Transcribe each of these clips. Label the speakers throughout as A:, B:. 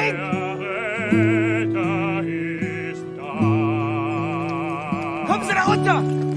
A: Ring! Komm Sie da runter!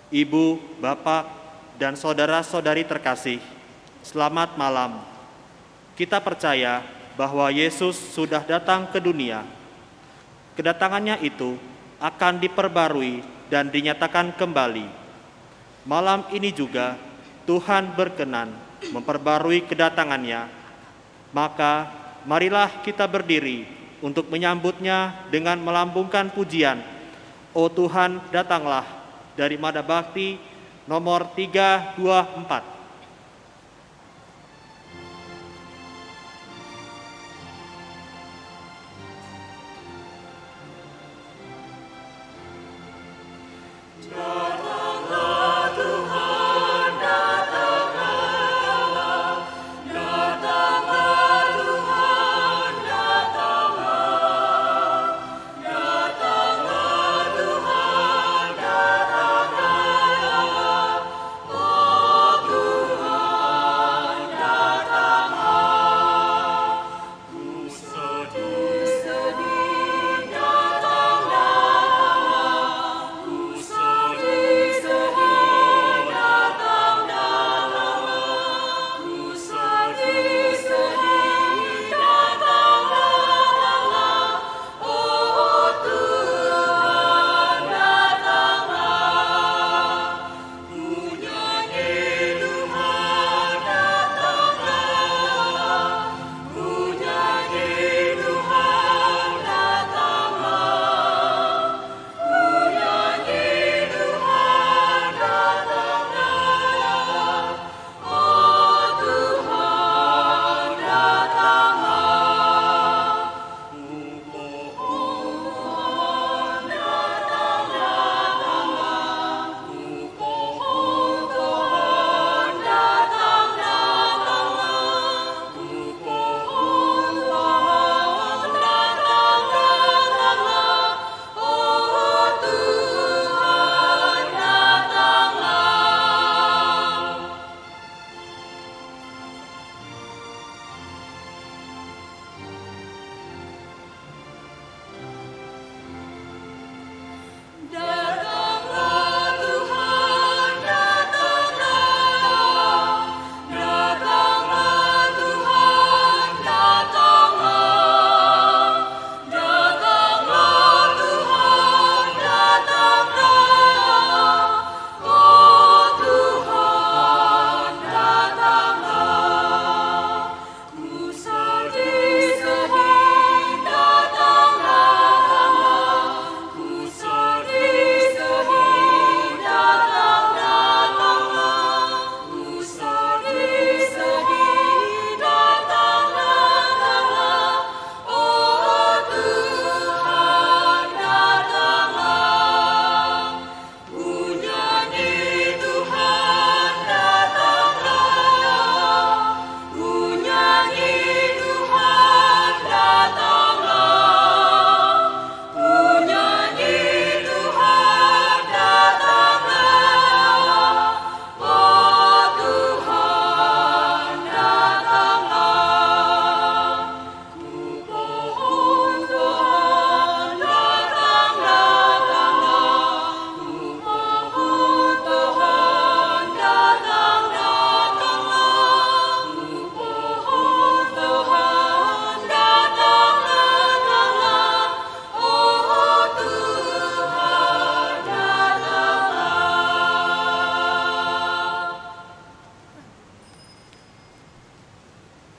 B: Ibu, Bapak, dan saudara-saudari terkasih, selamat malam. Kita percaya bahwa Yesus sudah datang ke dunia. Kedatangannya itu akan diperbarui dan dinyatakan kembali. Malam ini juga Tuhan berkenan memperbarui kedatangannya. Maka marilah kita berdiri untuk menyambutnya dengan melambungkan pujian. O Tuhan, datanglah, dari Mada Bakti nomor 324.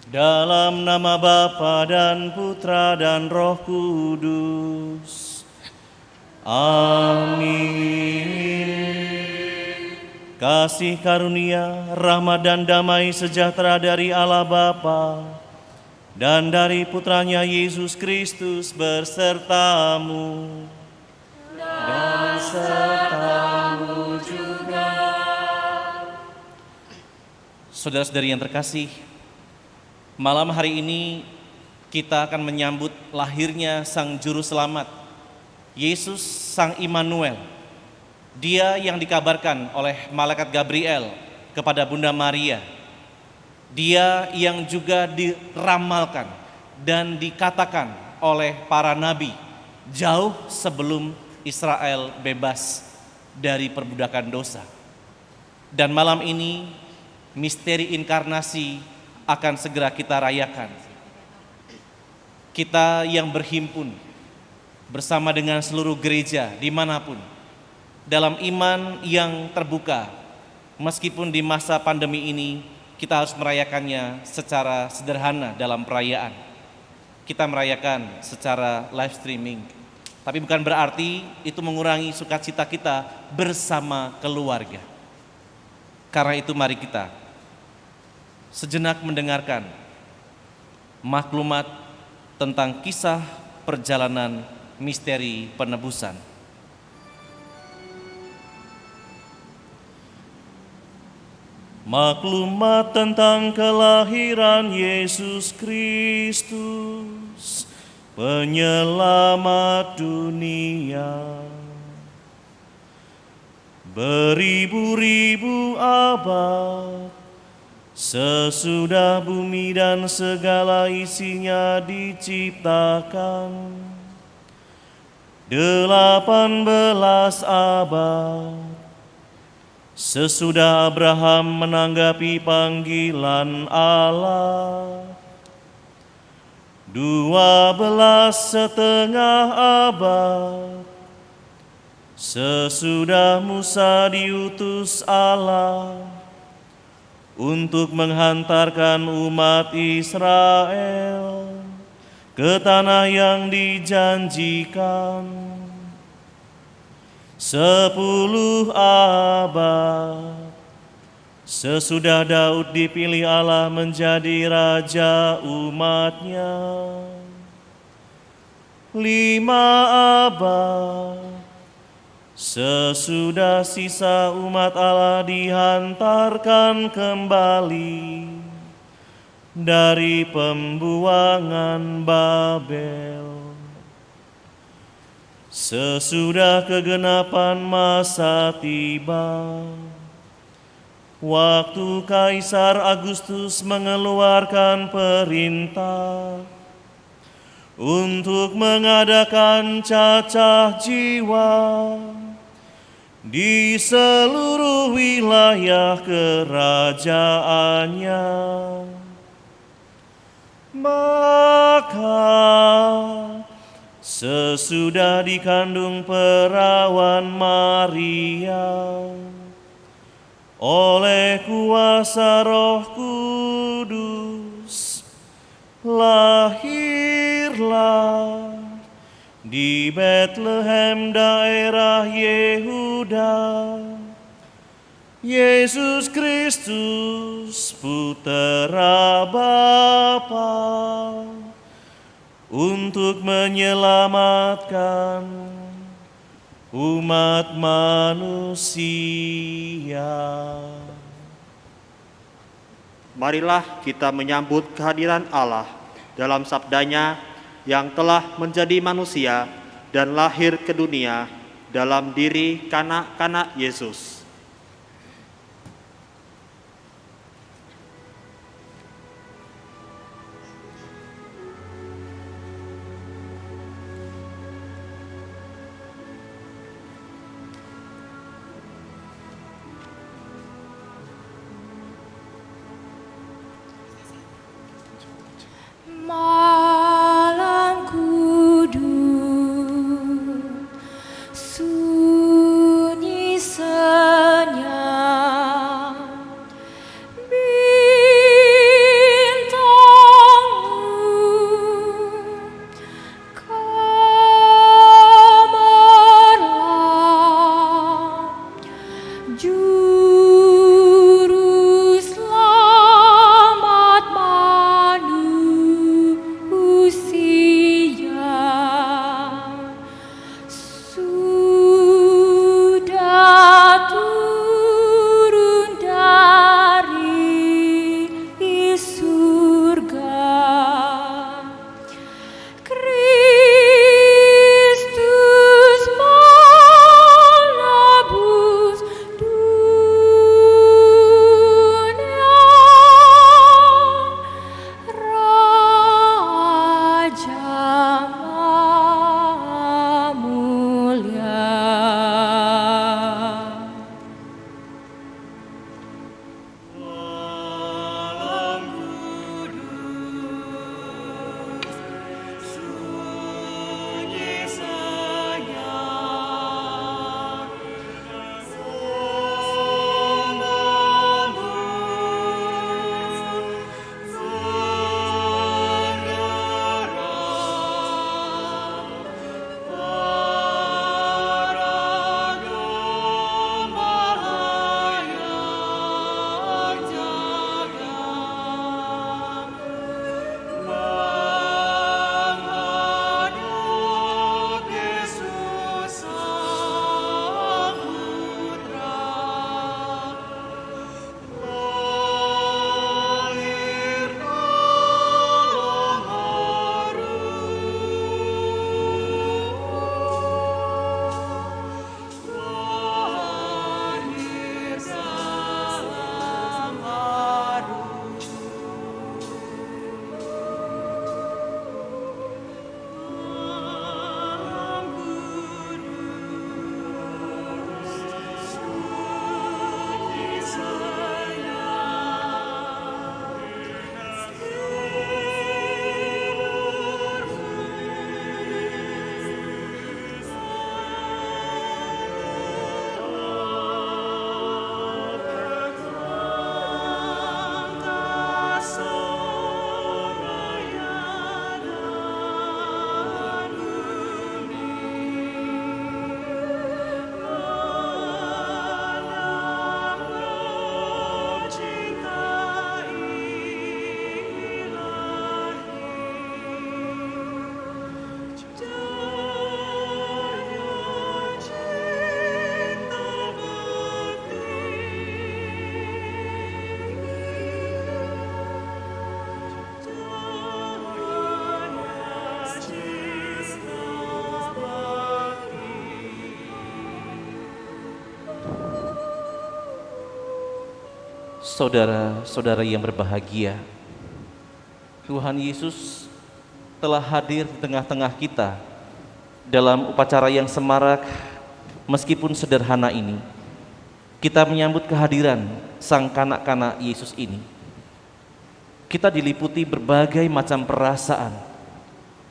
C: Dalam nama Bapa dan Putra dan Roh Kudus. Amin. Kasih karunia, rahmat dan damai sejahtera dari Allah Bapa dan dari Putranya Yesus Kristus bersertamu dan sertamu juga. Saudara-saudari yang terkasih, malam hari ini kita akan menyambut lahirnya Sang Juru Selamat, Yesus Sang Immanuel. Dia yang dikabarkan oleh Malaikat Gabriel kepada Bunda Maria. Dia yang juga diramalkan dan dikatakan oleh para nabi jauh sebelum Israel bebas dari perbudakan dosa. Dan malam ini misteri inkarnasi akan segera kita rayakan. Kita yang berhimpun bersama dengan seluruh gereja dimanapun, dalam iman yang terbuka, meskipun di masa pandemi ini kita harus merayakannya secara sederhana dalam perayaan. Kita merayakan secara live streaming, tapi bukan berarti itu mengurangi sukacita kita bersama keluarga. Karena itu mari kita sejenak mendengarkan maklumat tentang kisah perjalanan misteri penebusan. Maklumat tentang kelahiran Yesus Kristus, penyelamat dunia. Beribu-ribu abad sesudah bumi dan segala isinya diciptakan, 18 abad sesudah Abraham menanggapi panggilan Allah, 12,5 abad sesudah Musa diutus Allah untuk menghantarkan umat Israel ke tanah yang dijanjikan, 10 abad sesudah Daud dipilih Allah menjadi raja umatnya, 5 abad sesudah sisa umat Allah dihantarkan kembali dari pembuangan Babel. Sesudah kegenapan masa tiba, waktu Kaisar Agustus mengeluarkan perintah untuk mengadakan cacah jiwa di seluruh wilayah kerajaannya, maka sesudah dikandung perawan Maria oleh kuasa Roh Kudus, lahirlah di Bethlehem daerah Yehuda Yesus Kristus Putera Bapa untuk menyelamatkan umat manusia.
B: Marilah kita menyambut kehadiran Allah dalam sabdanya yang telah menjadi manusia dan lahir ke dunia dalam diri kanak-kanak Yesus.
D: Malam kudus, sunyi
C: Saudara-saudara yang berbahagia, Tuhan Yesus telah hadir di tengah-tengah kita dalam upacara yang semarak meskipun sederhana ini. Kita menyambut kehadiran Sang Kanak-Kanak Yesus ini. Kita diliputi berbagai macam perasaan,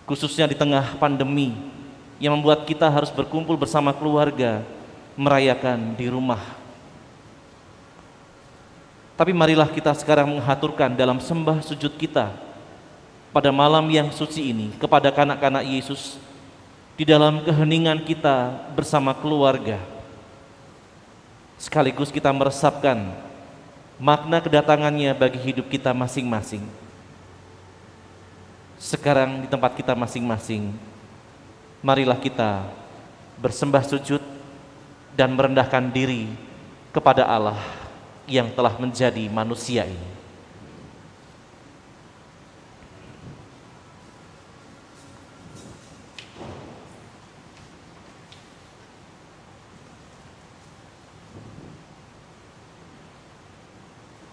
C: khususnya di tengah pandemi yang membuat kita harus berkumpul bersama keluarga, merayakan di rumah. Tapi marilah kita sekarang mengaturkan dalam sembah sujud kita pada malam yang suci ini kepada kanak-kanak Yesus di dalam keheningan kita bersama keluarga. Sekaligus kita meresapkan makna kedatangannya bagi hidup kita masing-masing. Sekarang di tempat kita masing-masing, marilah kita bersembah sujud dan merendahkan diri kepada Allah yang telah menjadi manusia ini.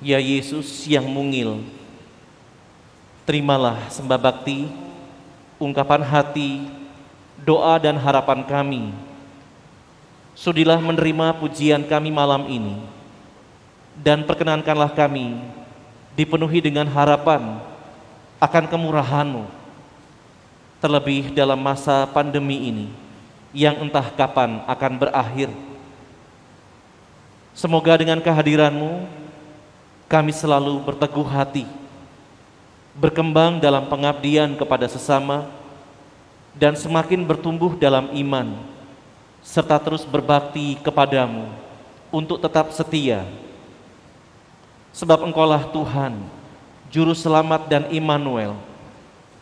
C: Ya Yesus yang mungil, terimalah sembah bakti, ungkapan hati, doa dan harapan kami. Sudilah menerima pujian kami malam ini, dan perkenankanlah kami dipenuhi dengan harapan akan kemurahan-Mu, terlebih dalam masa pandemi ini yang entah kapan akan berakhir. Semoga dengan kehadiran-Mu kami selalu berteguh hati, berkembang dalam pengabdian kepada sesama, dan semakin bertumbuh dalam iman, serta terus berbakti kepadamu untuk tetap setia. Sebab Engkaulah Tuhan, Juru Selamat dan Immanuel,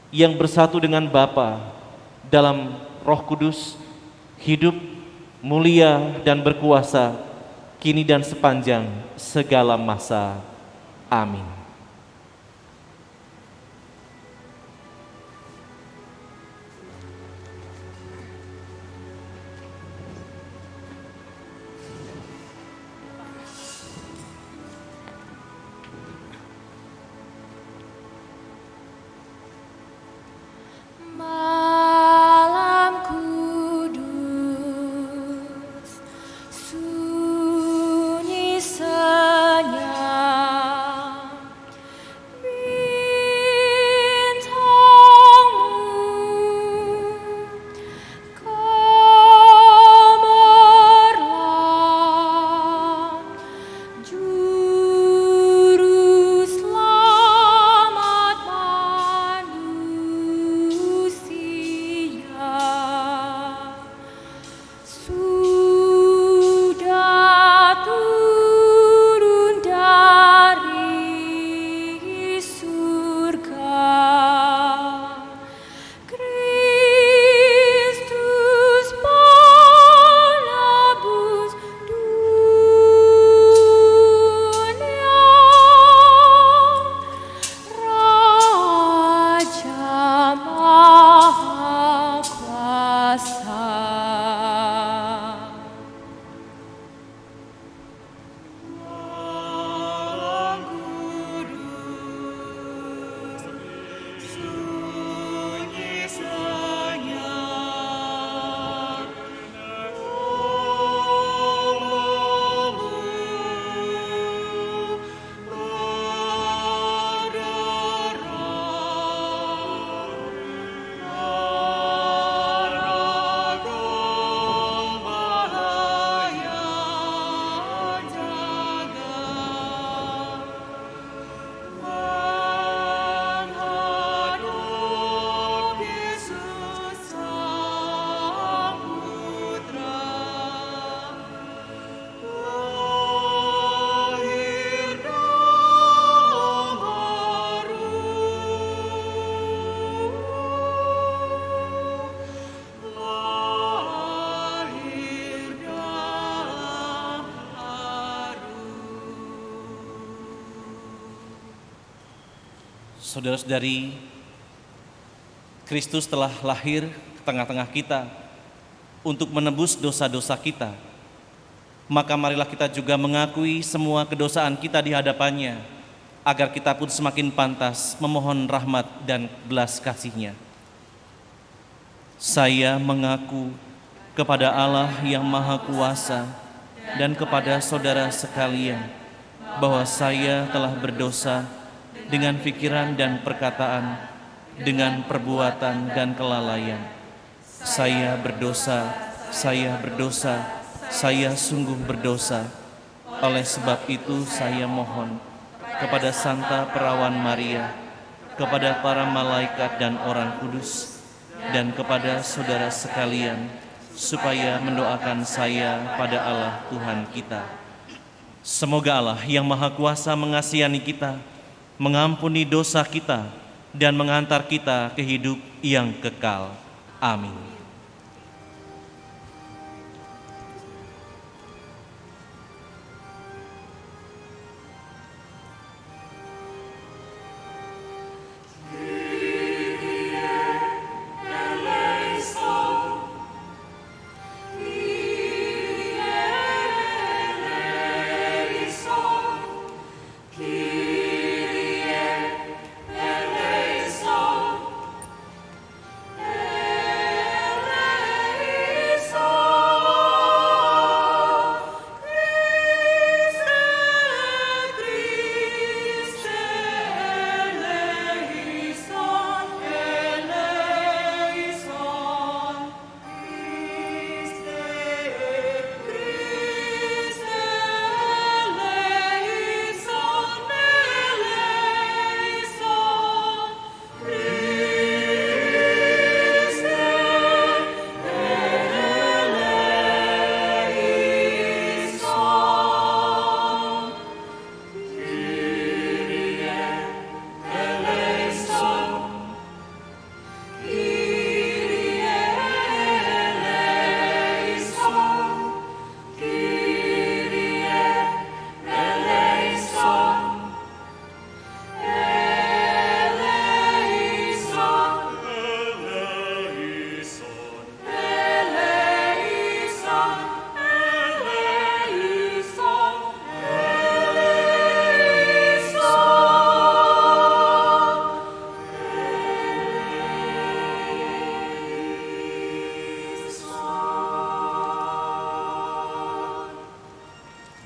C: yang bersatu dengan Bapa dalam Roh Kudus, hidup, mulia dan berkuasa, kini dan sepanjang segala masa. Amin.
D: Malam kudus, sunyi senyap, bintangmu gemerlap, Juru Selamat manusia. Sudah turun dari surga, Kristus penebus dunia, Raja Maha Kuasa.
C: Saudara-saudari, Kristus telah lahir ke tengah-tengah kita untuk menebus dosa-dosa kita. maka marilah kita juga mengakui semua kedosaan kita di hadapannya, agar kita pun semakin pantas memohon rahmat dan belas kasih-Nya. Saya mengaku kepada Allah yang Maha Kuasa dan kepada saudara sekalian bahwa saya telah berdosa dengan pikiran dan perkataan, dengan perbuatan dan kelalaian. Saya berdosa, saya sungguh berdosa. Oleh sebab itu saya mohon kepada Santa Perawan Maria, kepada para malaikat dan orang kudus, dan kepada saudara sekalian, supaya mendoakan saya pada Allah Tuhan kita. Semoga Allah yang Maha Kuasa mengasihani kita, mengampuni dosa kita, dan mengantar kita ke hidup yang kekal. Amin.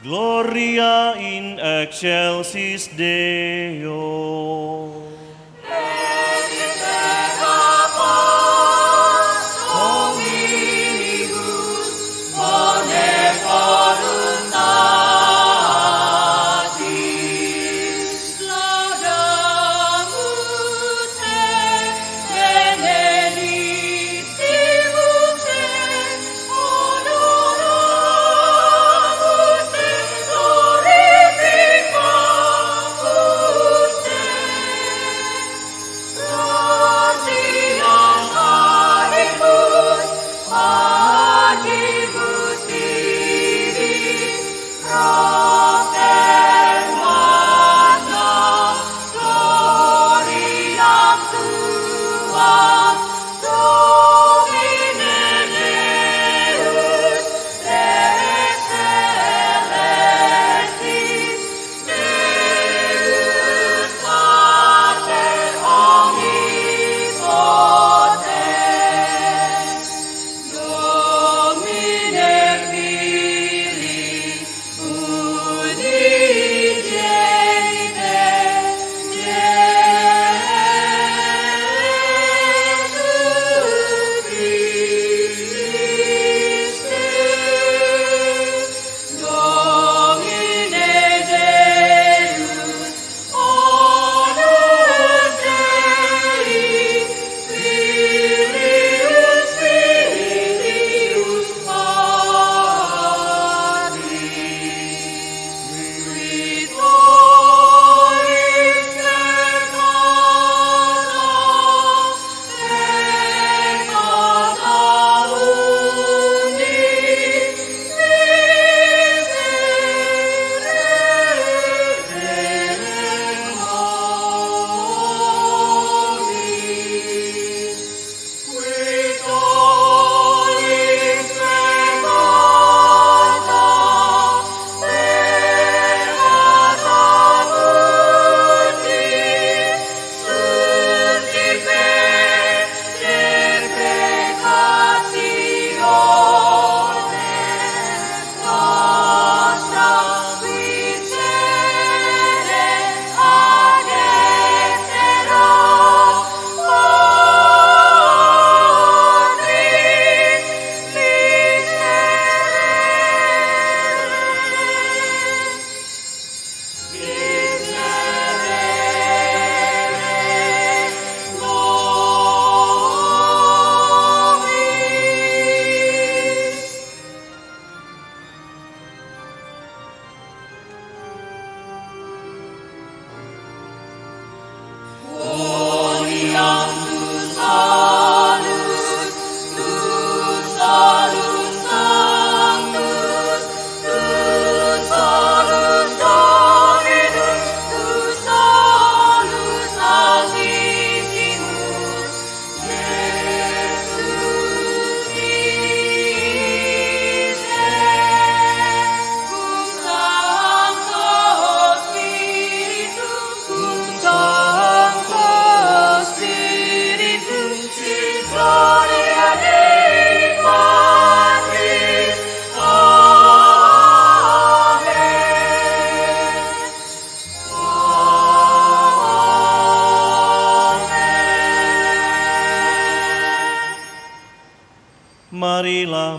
E: Gloria in excelsis Deo.
D: Glorificamus te,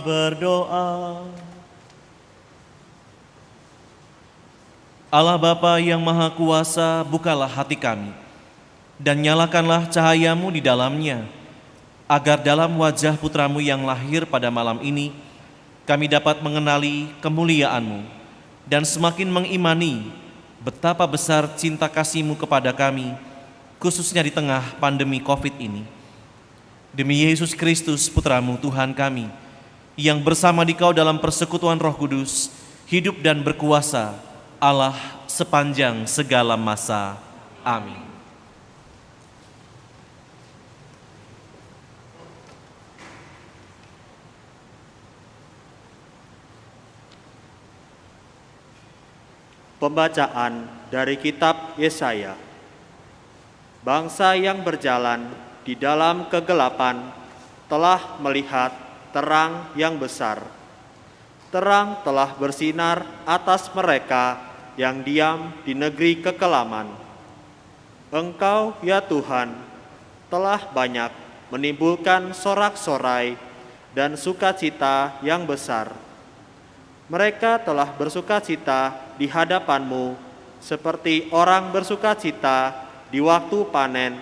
E: berdoa.
C: Allah Bapa yang Maha Kuasa, bukalah hati kami, dan nyalakanlah cahayamu di dalamnya, agar dalam wajah putramu yang lahir pada malam ini, kami dapat mengenali kemuliaan-Mu, dan semakin mengimani betapa besar cinta kasih-Mu kepada kami, khususnya di tengah pandemi COVID ini. Demi Yesus Kristus, Putra-Mu Tuhan kami, yang bersama Dikau dalam persekutuan Roh Kudus, hidup dan berkuasa, Allah sepanjang segala masa. Amin.
B: Pembacaan dari kitab Yesaya. Bangsa yang berjalan di dalam kegelapan telah melihat terang yang besar. Terang telah bersinar atas mereka yang diam di negeri kekelaman. Engkau, ya Tuhan, telah banyak menimbulkan sorak-sorai dan sukacita yang besar. Mereka telah bersukacita di hadapan-Mu, seperti orang bersukacita di waktu panen,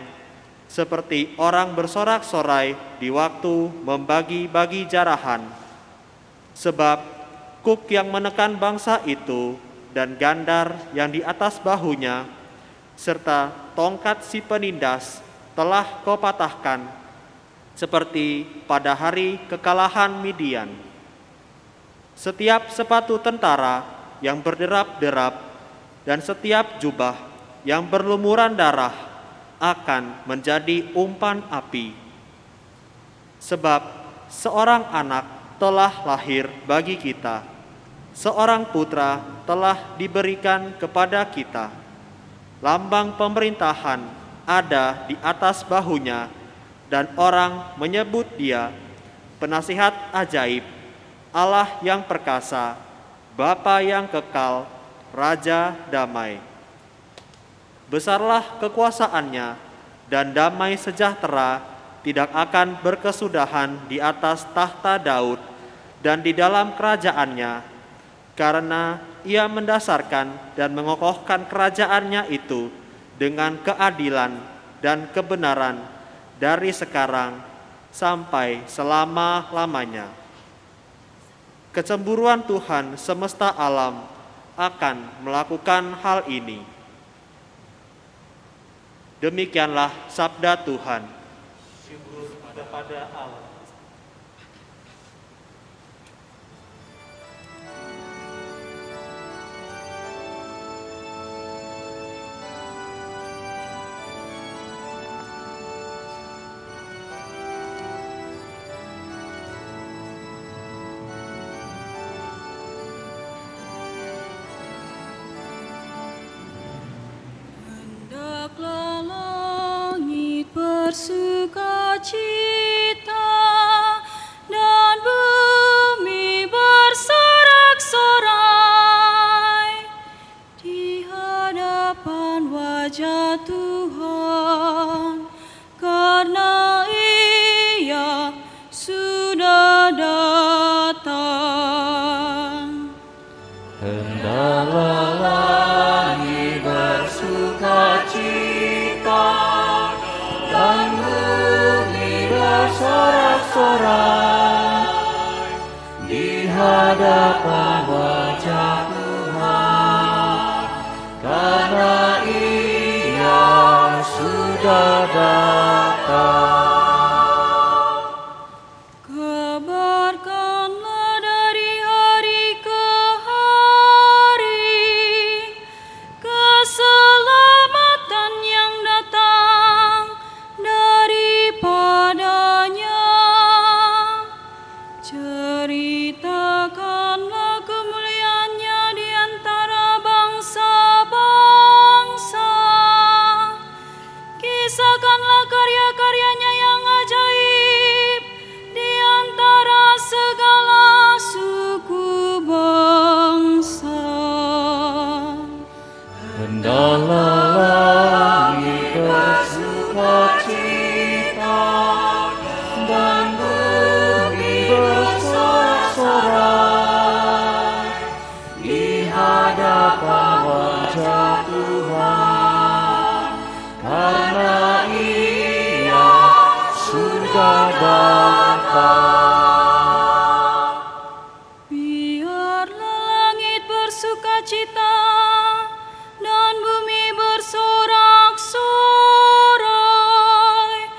B: seperti orang bersorak-sorai di waktu membagi-bagi jarahan. Sebab kuk yang menekan bangsa itu dan gandar yang di atas bahunya, serta tongkat si penindas telah Kau patahkan, seperti pada hari kekalahan Midian. Setiap sepatu tentara yang berderap-derap dan setiap jubah yang berlumuran darah akan menjadi umpan api. Sebab seorang anak telah lahir bagi kita, seorang putra telah diberikan kepada kita. Lambang pemerintahan ada di atas bahunya, dan orang menyebut Dia Penasihat Ajaib, Allah yang perkasa, Bapa yang kekal, Raja damai. Besarlah kekuasaannya, dan damai sejahtera tidak akan berkesudahan di atas tahta Daud dan di dalam kerajaannya, karena Ia mendasarkan dan mengokohkan kerajaannya itu dengan keadilan dan kebenaran dari sekarang sampai selama-lamanya. Kecemburuan Tuhan semesta alam akan melakukan hal ini. Demikianlah sabda Tuhan. Syukur kepada Allah.
D: Bersukacita dan bumi bersorak-sorai di hadapan wajah Tuhan, karena Ia sudah datang.
E: Hendaklah langit bersukacita dan bumi bersorak-sorai di hadapan wajah Tuhan, karena Ia sudah datang.
D: Kabarkanlah dari hari ke hari keselamatan yang datang daripadanya. Ceritakanlah kemuliaannya di antara bangsa-bangsa. Kisahkanlah karya-karyanya yang ajaib di antara segala suku bangsa.
E: Hendaklah langit bersukacita dan bumi bersorak datang.
D: Biarlah langit bersukacita dan bumi bersorak-sorai.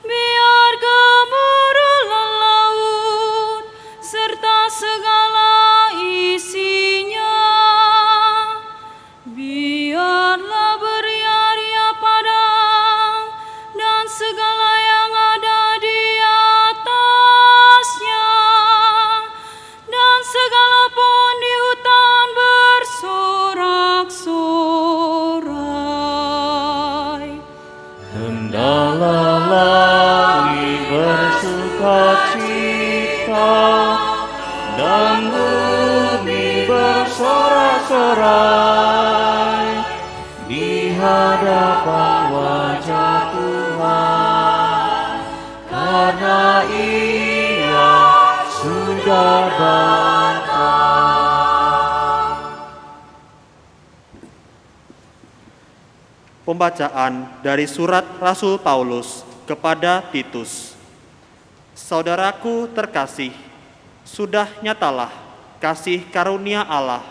D: Biar gemuruhlah laut serta segala isinya. Biarlah beria-ria padang dan segala yang ada di atasnya, dan segala pohon di hutan bersorak-sorai.
E: Hendaklah langit bersukacita dan bumi bersorak-sorai di hadapan wajah Tuhan, karena Ia sudah datang.
B: Pembacaan dari surat Rasul Paulus kepada Titus. Saudaraku terkasih, sudah nyatalah kasih karunia Allah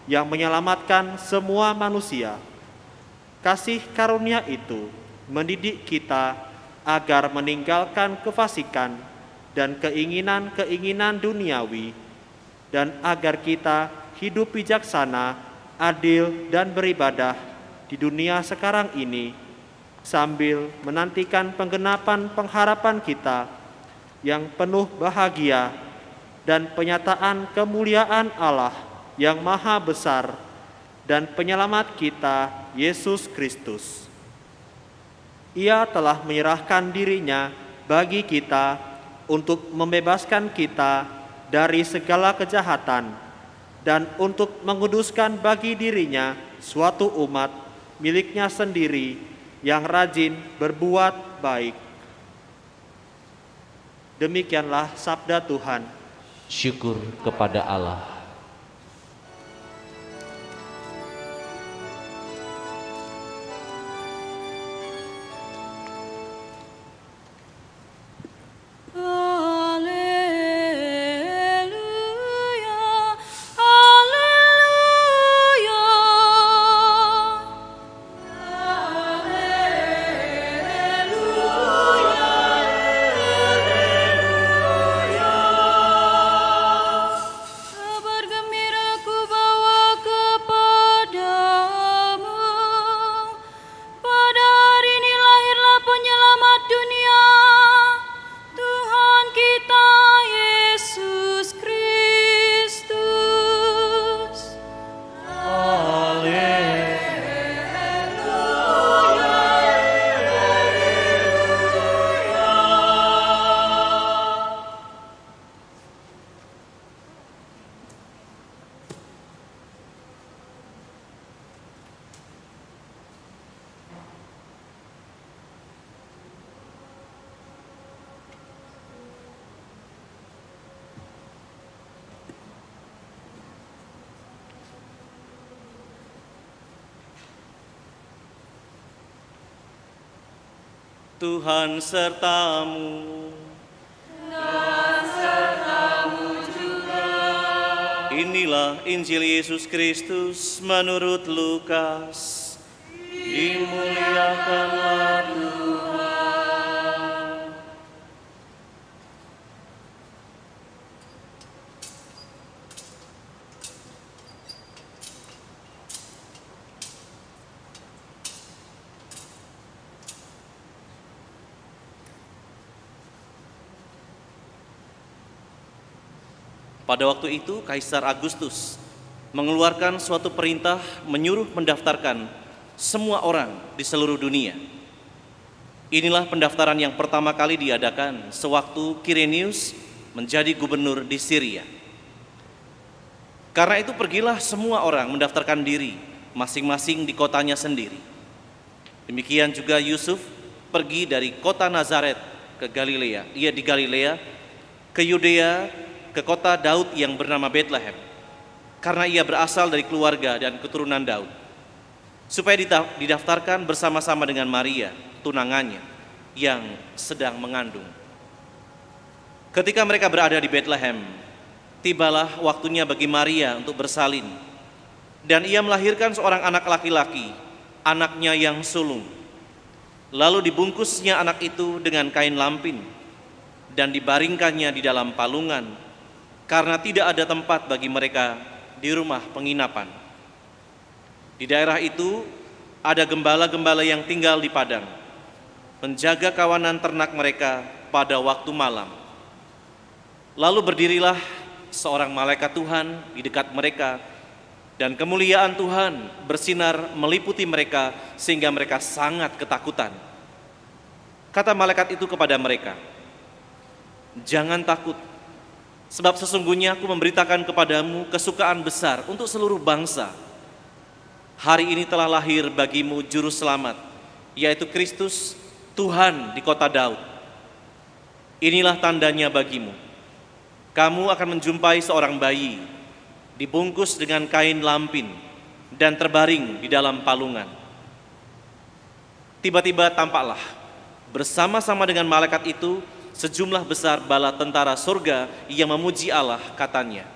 B: yang menyelamatkan semua manusia. Kasih karunia itu mendidik kita agar meninggalkan kefasikan dan keinginan-keinginan duniawi, dan agar kita hidup bijaksana, adil, dan beribadah di dunia sekarang ini, sambil menantikan penggenapan pengharapan kita yang penuh bahagia dan penyataan kemuliaan Allah yang maha besar dan penyelamat kita, Yesus Kristus. Ia telah menyerahkan dirinya bagi kita untuk membebaskan kita dari segala kejahatan dan untuk menguduskan bagi dirinya suatu umat miliknya sendiri yang rajin berbuat baik. Demikianlah sabda Tuhan.
E: Syukur kepada Allah.
D: Haleluya, haleluya, kabar gembira ku bawa kepadamu. Pada hari ini lahirlah penyelamat dunia, Tuhan kita Yesus Kristus.
C: Tuhan sertamu. Inilah Injil Yesus Kristus menurut Lukas.
E: Dimuliakanlah Tuhan.
C: Pada waktu itu Kaisar Agustus mengeluarkan suatu perintah menyuruh mendaftarkan semua orang di seluruh dunia. Inilah pendaftaran yang pertama kali diadakan sewaktu Quirinius menjadi gubernur di Syria. Karena itu pergilah semua orang mendaftarkan diri masing-masing di kotanya sendiri. Demikian juga Yusuf pergi dari kota Nazaret ke Galilea. Ia di Galilea ke Yudea, ke kota Daud yang bernama Bethlehem, karena ia berasal dari keluarga dan keturunan Daud, supaya didaftarkan bersama-sama dengan Maria, tunangannya, yang sedang mengandung. Ketika mereka berada di Bethlehem, tibalah waktunya bagi Maria untuk bersalin. Dan ia melahirkan seorang anak laki-laki, anaknya yang sulung. Lalu dibungkusnya anak itu dengan kain lampin dan dibaringkannya di dalam palungan, karena tidak ada tempat bagi mereka di rumah penginapan. Di daerah itu ada gembala-gembala yang tinggal di padang, menjaga kawanan ternak mereka pada waktu malam. Lalu berdirilah seorang malaikat Tuhan di dekat mereka, dan kemuliaan Tuhan bersinar meliputi mereka sehingga mereka sangat ketakutan. Kata malaikat itu kepada mereka, "Jangan takut, sebab sesungguhnya aku memberitakan kepadamu kesukaan besar untuk seluruh bangsa. Hari ini telah lahir bagimu juru selamat, yaitu Kristus Tuhan di kota Daud. Inilah tandanya bagimu. Kamu akan menjumpai seorang bayi, dibungkus dengan kain lampin dan terbaring di dalam palungan." Tiba-tiba tampaklah bersama-sama dengan malaikat itu sejumlah besar bala tentara surga yang memuji Allah, katanya,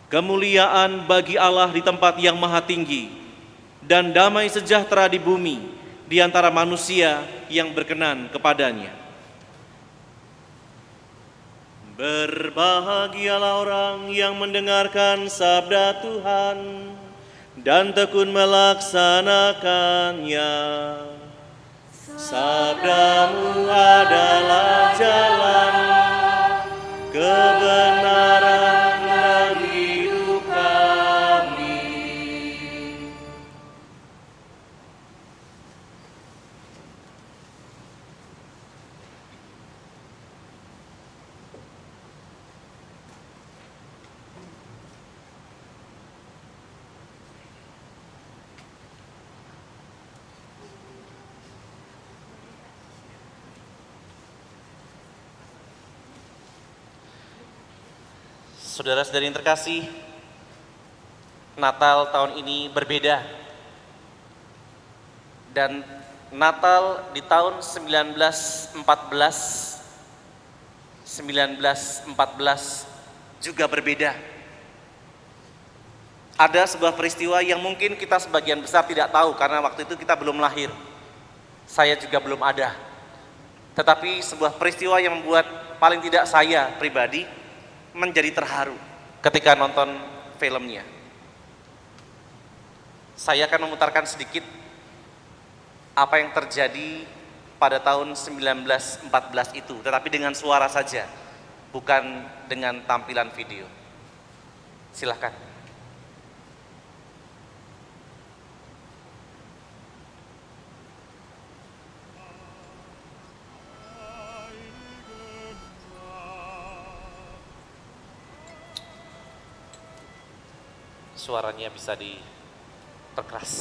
C: "Kemuliaan bagi Allah di tempat yang maha tinggi, dan damai sejahtera di bumi di antara manusia yang berkenan kepadanya." Berbahagialah orang yang mendengarkan sabda Tuhan dan tekun melaksanakannya. Sabdamu adalah jalan, kebenaran dan hidup kami. Saudara-saudari yang terkasih, Natal tahun ini berbeda. Dan Natal di tahun 1914 juga berbeda. Ada sebuah peristiwa yang mungkin kita sebagian besar tidak tahu karena waktu itu kita belum lahir. Saya juga belum ada. Tetapi sebuah peristiwa yang membuat paling tidak saya pribadi menjadi terharu ketika nonton filmnya. Saya akan memutarkan sedikit apa yang terjadi pada tahun 1914 itu, tetapi dengan suara saja, bukan dengan tampilan video. Silakan. Suaranya bisa diperkeras.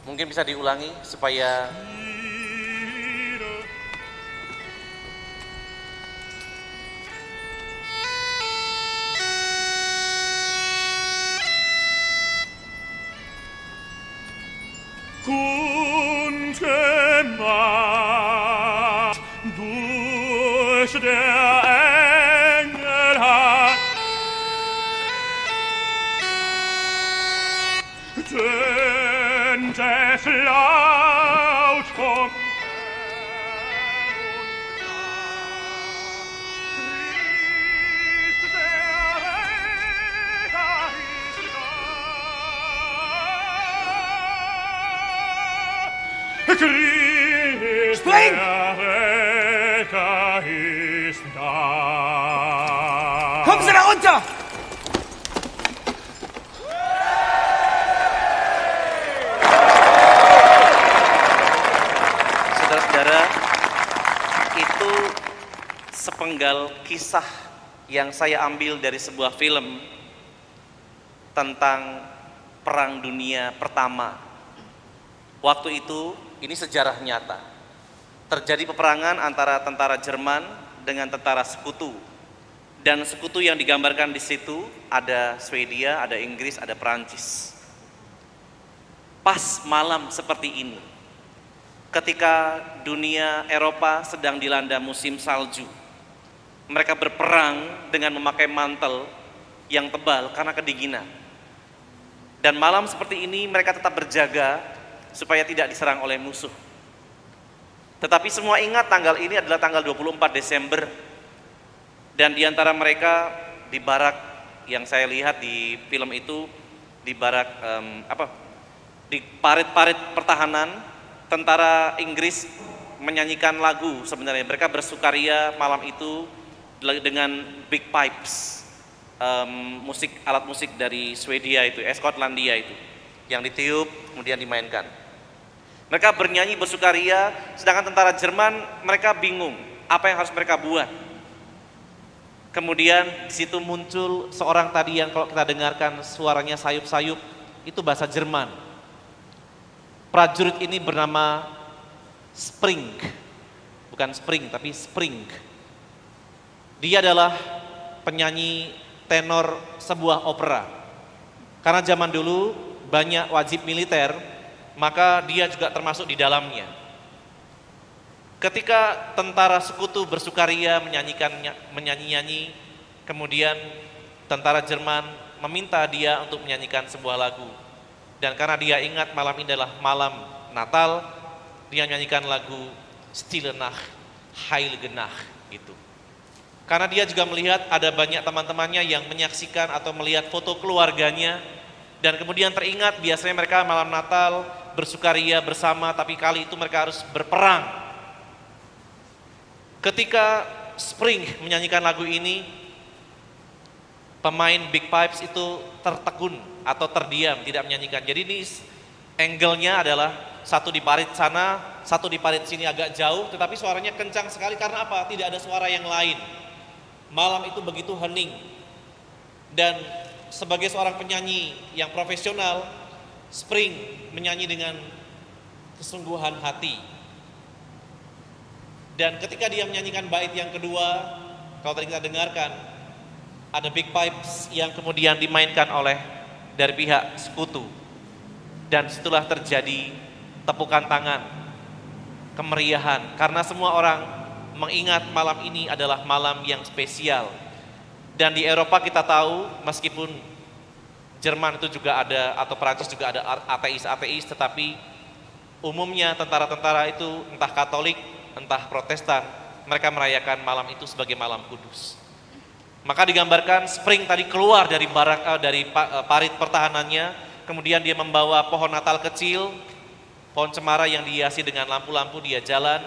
C: Mungkin bisa diulangi supaya
A: Gute Macht, durch der Engel hat tönt es laut vom Christ
B: Spring!
A: der Retter ist da.
B: Kommen Sie da runter!
C: saudara-saudara, itu sepenggal kisah yang saya ambil dari sebuah film tentang Perang Dunia Pertama. Waktu itu, ini sejarah nyata. Terjadi peperangan antara tentara Jerman dengan tentara sekutu. Dan sekutu yang digambarkan di situ ada Swedia, ada Inggris, ada Perancis. Pas malam seperti ini, ketika dunia Eropa sedang dilanda musim salju, mereka berperang dengan memakai mantel yang tebal karena kedinginan. Dan malam seperti ini mereka tetap berjaga supaya tidak diserang oleh musuh. Tetapi semua ingat tanggal ini adalah tanggal 24 Desember. Dan di antara mereka di barak yang saya lihat di film itu, di barak di parit-parit pertahanan, tentara Inggris menyanyikan lagu sebenarnya. Mereka bersukaria malam itu dengan big pipes, alat musik dari Swedia itu, Skotlandia itu, yang ditiup kemudian dimainkan. Mereka bernyanyi bersukaria, sedangkan tentara Jerman mereka bingung apa yang harus mereka buat. Kemudian di situ muncul seorang tadi yang kalau kita dengarkan suaranya sayup-sayup, itu bahasa Jerman. Prajurit ini bernama Spring, bukan Spring tapi Spring. Dia adalah penyanyi tenor sebuah opera. Karena zaman dulu banyak wajib militer, maka dia juga termasuk di dalamnya. Ketika tentara sekutu bersukaria menyanyi-nyanyi, kemudian tentara Jerman meminta dia untuk menyanyikan sebuah lagu. Dan karena dia ingat malam ini adalah malam Natal, dia menyanyikan lagu Stille Nacht, Heilige Nacht gitu. Karena dia juga melihat ada banyak teman-temannya yang menyaksikan atau melihat foto keluarganya, dan kemudian teringat biasanya mereka malam Natal bersukaria bersama, tapi kali itu mereka harus berperang. Ketika Spring menyanyikan lagu ini, pemain Big Pipes itu tertekun atau terdiam, tidak menyanyikan. Jadi ini angle-nya adalah satu di parit sana, satu di parit sini agak jauh, tetapi suaranya kencang sekali karena apa? Tidak ada suara yang lain. Malam itu begitu hening. Dan sebagai seorang penyanyi yang profesional, Spring menyanyi dengan kesungguhan hati. Dan ketika dia menyanyikan bait yang kedua, kalau tadi kita dengarkan, ada Big Pipes yang kemudian dimainkan oleh dari pihak sekutu. Dan situlah terjadi tepukan tangan, kemeriahan, karena semua orang mengingat malam ini adalah malam yang spesial. Dan di Eropa kita tahu, meskipun Jerman itu juga ada, atau Perancis juga ada ateis-ateis, tetapi umumnya tentara-tentara itu entah Katolik, entah Protestan, mereka merayakan malam itu sebagai malam kudus. Maka digambarkan Spring tadi keluar dari parit pertahanannya, kemudian dia membawa pohon Natal kecil, pohon cemara yang dihiasi dengan lampu-lampu, dia jalan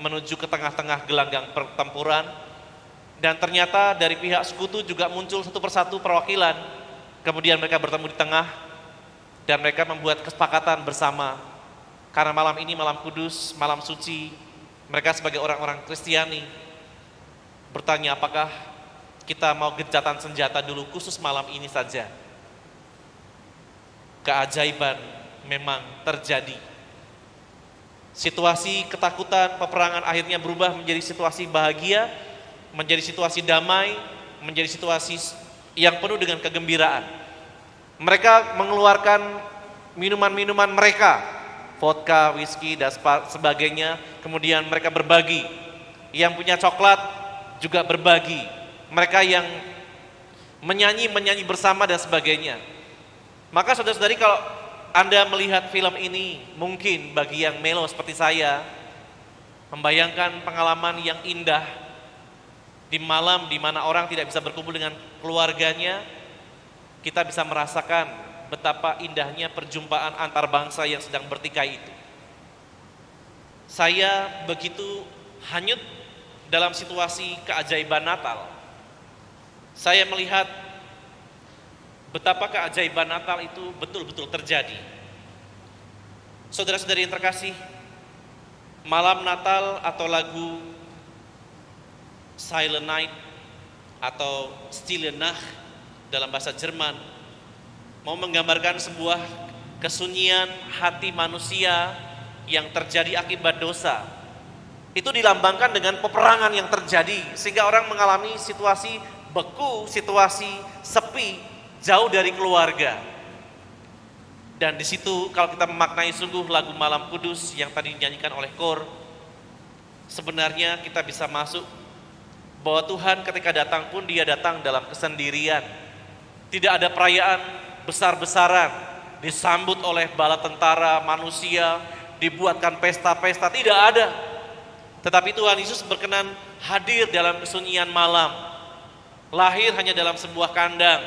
C: menuju ke tengah-tengah gelanggang pertempuran. Dan ternyata dari pihak sekutu juga muncul satu persatu perwakilan. Kemudian mereka bertemu di tengah dan mereka membuat kesepakatan bersama. Karena malam ini malam kudus, malam suci, mereka sebagai orang-orang Kristiani bertanya, apakah kita mau gencatan senjata dulu khusus malam ini saja? Keajaiban memang terjadi. Situasi ketakutan, peperangan akhirnya berubah menjadi situasi bahagia, menjadi situasi damai, menjadi situasi yang penuh dengan kegembiraan. Mereka mengeluarkan minuman-minuman mereka, vodka, whisky, dan sebagainya, kemudian mereka berbagi. Yang punya coklat juga berbagi. Mereka yang menyanyi bersama dan sebagainya. Maka saudara-saudari, kalau Anda melihat film ini, mungkin bagi yang melo seperti saya, membayangkan pengalaman yang indah di malam di mana orang tidak bisa berkumpul dengan keluarganya, kita bisa merasakan betapa indahnya perjumpaan antar bangsa yang sedang bertikai itu. Saya begitu hanyut dalam situasi keajaiban Natal. Saya melihat betapa keajaiban Natal itu betul-betul terjadi. Saudara-saudari yang terkasih, Malam Natal atau lagu Silent Night atau Stille Nacht dalam bahasa Jerman mau menggambarkan sebuah kesunyian hati manusia yang terjadi akibat dosa. Itu dilambangkan dengan peperangan yang terjadi sehingga orang mengalami situasi beku, situasi sepi, jauh dari keluarga. Dan di situ kalau kita memaknai sungguh lagu Malam Kudus yang tadi dinyanyikan oleh kor, sebenarnya kita bisa masuk bahwa Tuhan ketika datang pun dia datang dalam kesendirian. Tidak ada perayaan besar-besaran, disambut oleh bala tentara manusia, dibuatkan pesta-pesta, tidak ada. Tetapi Tuhan Yesus berkenan hadir dalam kesunyian malam. Lahir hanya dalam sebuah kandang.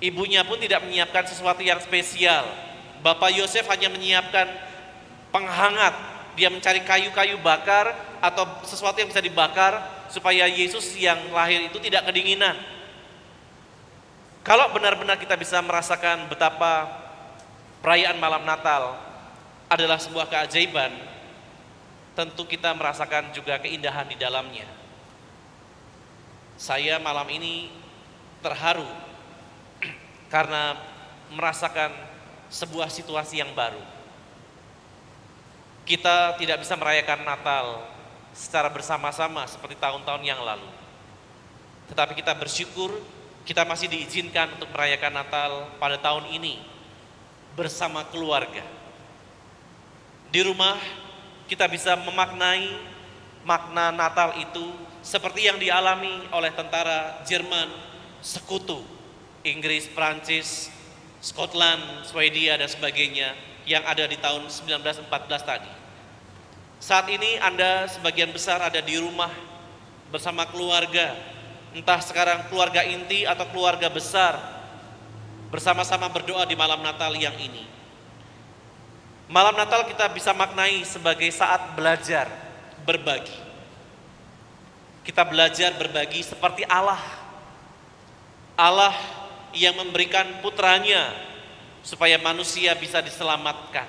C: Ibunya pun tidak menyiapkan sesuatu yang spesial. Bapak Yosef hanya menyiapkan penghangat. Dia mencari kayu-kayu bakar atau sesuatu yang bisa dibakar supaya Yesus yang lahir itu tidak kedinginan. Kalau benar-benar kita bisa merasakan betapa perayaan malam Natal adalah sebuah keajaiban, tentu kita merasakan juga keindahan di dalamnya. Saya malam ini terharu karena merasakan sebuah situasi yang baru. Kita tidak bisa merayakan Natal secara bersama-sama seperti tahun-tahun yang lalu. Tetapi kita bersyukur kita masih diizinkan untuk merayakan Natal pada tahun ini bersama keluarga. Di rumah kita bisa memaknai makna Natal itu seperti yang dialami oleh tentara Jerman sekutu, Inggris, Prancis, Scotland, Swedia dan sebagainya yang ada di tahun 1914 tadi. Saat ini Anda sebagian besar ada di rumah bersama keluarga, entah sekarang keluarga inti atau keluarga besar, bersama-sama berdoa di malam Natal yang ini. Malam Natal kita bisa maknai sebagai saat belajar berbagi. Kita belajar berbagi seperti Allah. Allah yang memberikan putranya supaya manusia bisa diselamatkan.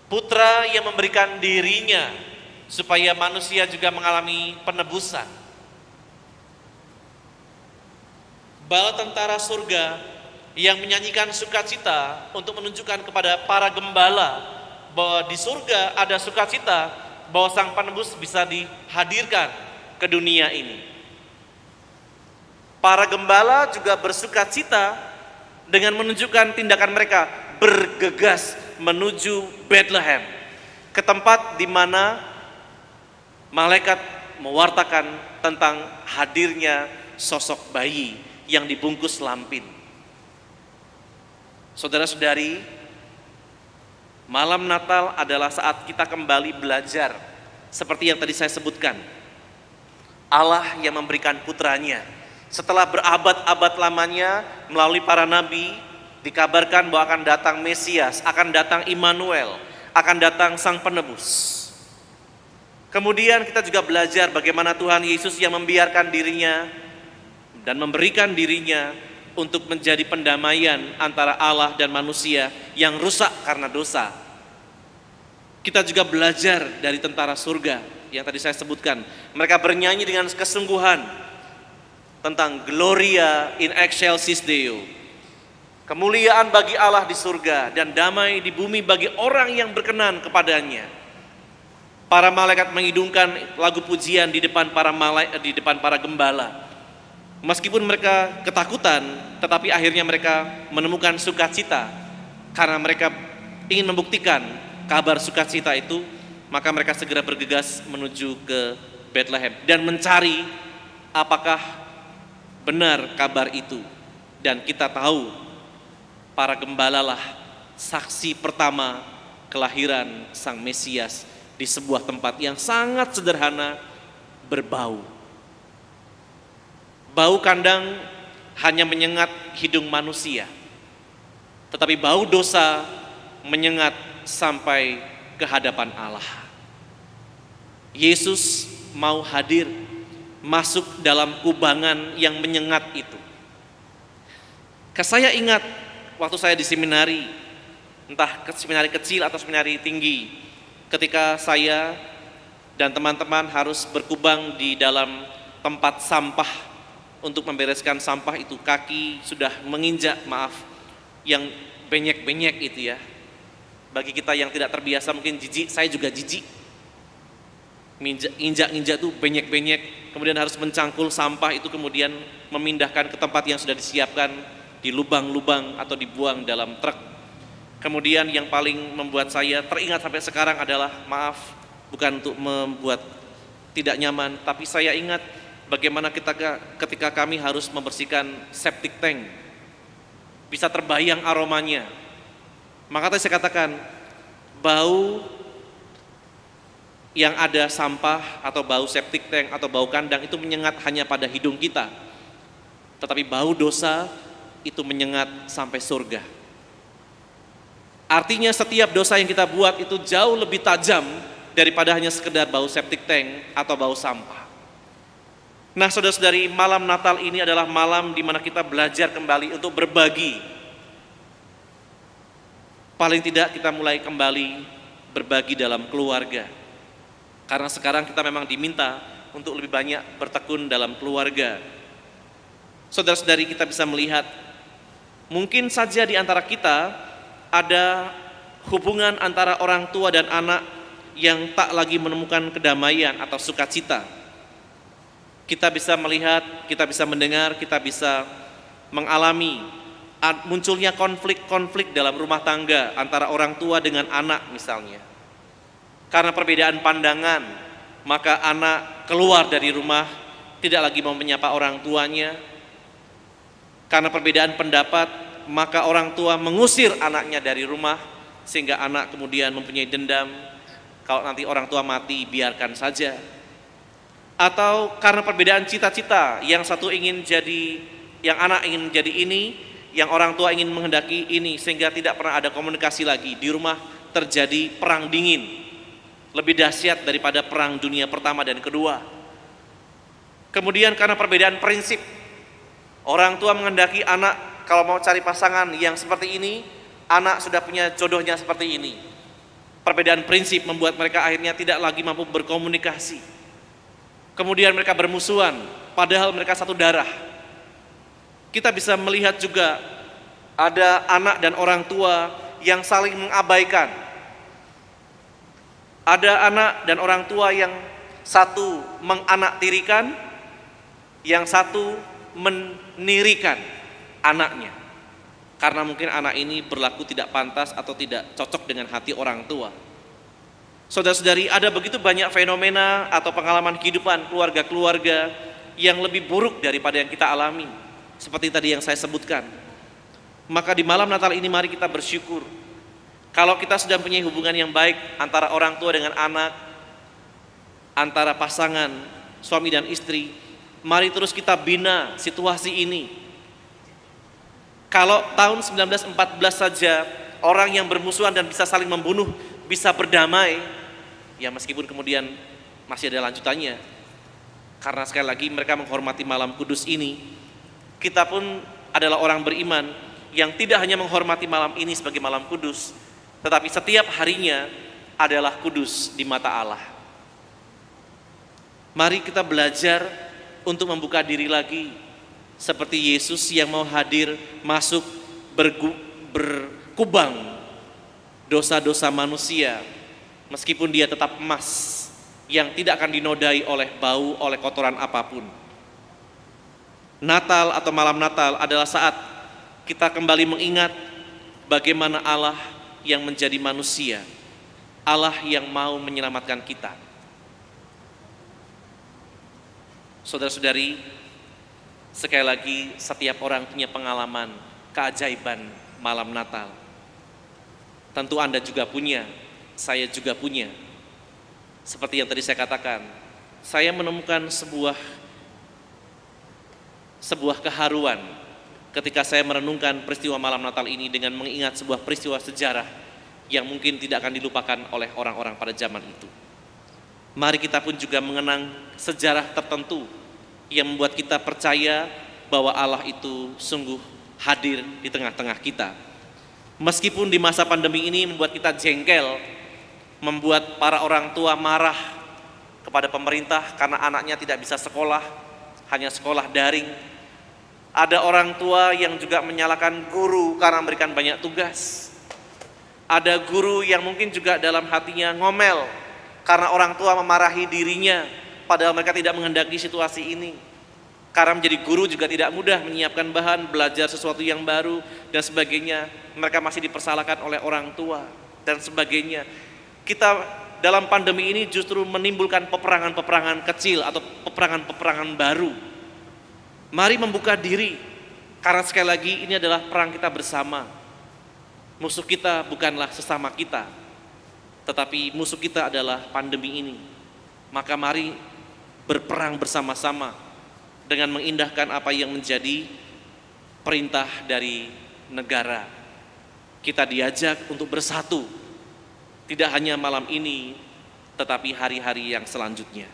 C: Putra yang memberikan dirinya supaya manusia juga mengalami penebusan. Bala tentara surga yang menyanyikan sukacita untuk menunjukkan kepada para gembala bahwa di surga ada sukacita, bahwa sang penebus bisa dihadirkan ke dunia ini. Para gembala juga bersukacita dengan menunjukkan tindakan mereka bergegas menuju Bethlehem, ke tempat di mana malaikat mewartakan tentang hadirnya sosok bayi yang dibungkus lampin. Saudara-saudari, malam Natal adalah saat kita kembali belajar seperti yang tadi saya sebutkan. Allah yang memberikan putranya setelah berabad-abad lamanya melalui para nabi dikabarkan bahwa akan datang Mesias, akan datang Immanuel, akan datang Sang Penebus. Kemudian kita juga belajar bagaimana Tuhan Yesus yang membiarkan dirinya dan memberikan dirinya untuk menjadi pendamaian antara Allah dan manusia yang rusak karena dosa. Kita juga belajar dari tentara surga yang tadi saya sebutkan. Mereka bernyanyi dengan kesungguhan tentang Gloria in excelsis Deo. Kemuliaan bagi Allah di surga dan damai di bumi bagi orang yang berkenan kepadanya. Para malaikat mengidungkan lagu pujian di depan para gembala. Meskipun mereka ketakutan, tetapi akhirnya mereka menemukan sukacita karena mereka ingin membuktikan kabar sukacita itu, maka mereka segera bergegas menuju ke Bethlehem dan mencari apakah benar kabar itu. Dan kita tahu para gembalalah saksi pertama kelahiran Sang Mesias di sebuah tempat yang sangat sederhana, berbau. Bau kandang hanya menyengat hidung manusia, tetapi bau dosa menyengat sampai ke hadapan Allah. Yesus mau hadir masuk dalam kubangan yang menyengat itu. Saya ingat waktu saya di seminari, entah seminari kecil atau seminari tinggi, ketika saya dan teman-teman harus berkubang di dalam tempat sampah untuk membereskan sampah itu, kaki sudah menginjak, maaf, yang benyek-benyek itu ya. Bagi kita yang tidak terbiasa mungkin jijik, saya juga jijik. Injak-injak tuh benyek-benyek, kemudian harus mencangkul sampah itu, kemudian memindahkan ke tempat yang sudah disiapkan di lubang-lubang atau dibuang dalam truk. Kemudian yang paling membuat saya teringat sampai sekarang adalah, maaf, bukan untuk membuat tidak nyaman, tapi saya ingat bagaimana ketika kami harus membersihkan septic tank. Bisa terbayang aromanya. Maka tadi saya katakan, bau yang ada sampah atau bau septic tank atau bau kandang itu menyengat hanya pada hidung kita. Tetapi bau dosa itu menyengat sampai surga. Artinya setiap dosa yang kita buat itu jauh lebih tajam daripada hanya sekedar bau septic tank atau bau sampah. Nah, saudara-saudari, malam Natal ini adalah malam di mana kita belajar kembali untuk berbagi. Paling tidak kita mulai kembali berbagi dalam keluarga. Karena sekarang kita memang diminta untuk lebih banyak bertekun dalam keluarga. Saudara-saudari, kita bisa melihat mungkin saja di antara kita ada hubungan antara orang tua dan anak yang tak lagi menemukan kedamaian atau sukacita. Kita bisa melihat, kita bisa mendengar, kita bisa mengalami munculnya konflik-konflik dalam rumah tangga antara orang tua dengan anak misalnya. Karena perbedaan pandangan, maka anak keluar dari rumah, tidak lagi mau menyapa orang tuanya. Karena perbedaan pendapat, maka orang tua mengusir anaknya dari rumah, sehingga anak kemudian mempunyai dendam, kalau nanti orang tua mati biarkan saja. Atau karena perbedaan cita-cita, yang satu ingin jadi, yang anak ingin jadi ini, yang orang tua ingin menghendaki ini, sehingga tidak pernah ada komunikasi lagi. Di rumah terjadi perang dingin, lebih dahsyat daripada perang dunia pertama dan kedua. Kemudian karena perbedaan prinsip, orang tua menghendaki anak kalau mau cari pasangan yang seperti ini, anak sudah punya jodohnya seperti ini. Perbedaan prinsip membuat mereka akhirnya tidak lagi mampu berkomunikasi. Kemudian mereka bermusuhan, padahal mereka satu darah. Kita bisa melihat juga ada anak dan orang tua yang saling mengabaikan. Ada anak dan orang tua yang satu menganaktirikan, yang satu menirikan anaknya. Karena mungkin anak ini berlaku tidak pantas atau tidak cocok dengan hati orang tua. Saudara-saudari, ada begitu banyak fenomena atau pengalaman kehidupan keluarga-keluarga yang lebih buruk daripada yang kita alami. Seperti tadi yang saya sebutkan. Maka di malam Natal ini mari kita bersyukur. Kalau kita sudah punya hubungan yang baik antara orang tua dengan anak, antara pasangan, suami dan istri, mari terus kita bina situasi ini. Kalau tahun 1914 saja orang yang bermusuhan dan bisa saling membunuh bisa berdamai, ya meskipun kemudian masih ada lanjutannya. Karena sekali lagi mereka menghormati malam kudus ini. Kita pun adalah orang beriman yang tidak hanya menghormati malam ini sebagai malam kudus, tetapi setiap harinya adalah kudus di mata Allah. Mari kita belajar untuk membuka diri lagi seperti Yesus yang mau hadir masuk berkubang dosa-dosa manusia, meskipun dia tetap emas yang tidak akan dinodai oleh bau, oleh kotoran apapun. Natal atau malam Natal adalah saat kita kembali mengingat bagaimana Allah yang menjadi manusia, Allah yang mau menyelamatkan kita. Saudara-saudari, sekali lagi setiap orang punya pengalaman keajaiban malam Natal. Tentu Anda juga punya, saya juga punya. Seperti yang tadi saya katakan, saya menemukan sebuah keharuan ketika saya merenungkan peristiwa malam Natal ini dengan mengingat sebuah peristiwa sejarah yang mungkin tidak akan dilupakan oleh orang-orang pada zaman itu. Mari kita pun juga mengenang sejarah tertentu yang membuat kita percaya bahwa Allah itu sungguh hadir di tengah-tengah kita. Meskipun di masa pandemi ini membuat kita jengkel, membuat para orang tua marah kepada pemerintah karena anaknya tidak bisa sekolah, hanya sekolah daring. Ada orang tua yang juga menyalahkan guru karena memberikan banyak tugas. Ada guru yang mungkin juga dalam hatinya ngomel karena orang tua memarahi dirinya, padahal mereka tidak menghendaki situasi ini. Karena menjadi guru juga tidak mudah, menyiapkan bahan, belajar sesuatu yang baru, dan sebagainya. Mereka masih dipersalahkan oleh orang tua, dan sebagainya. Kita dalam pandemi ini justru menimbulkan peperangan-peperangan kecil atau peperangan-peperangan baru. Mari membuka diri, karena sekali lagi ini adalah perang kita bersama. Musuh kita bukanlah sesama kita, tetapi musuh kita adalah pandemi ini. Maka mari berperang bersama-sama dengan mengindahkan apa yang menjadi perintah dari negara. Kita diajak untuk bersatu, tidak hanya malam ini, tetapi hari-hari yang selanjutnya.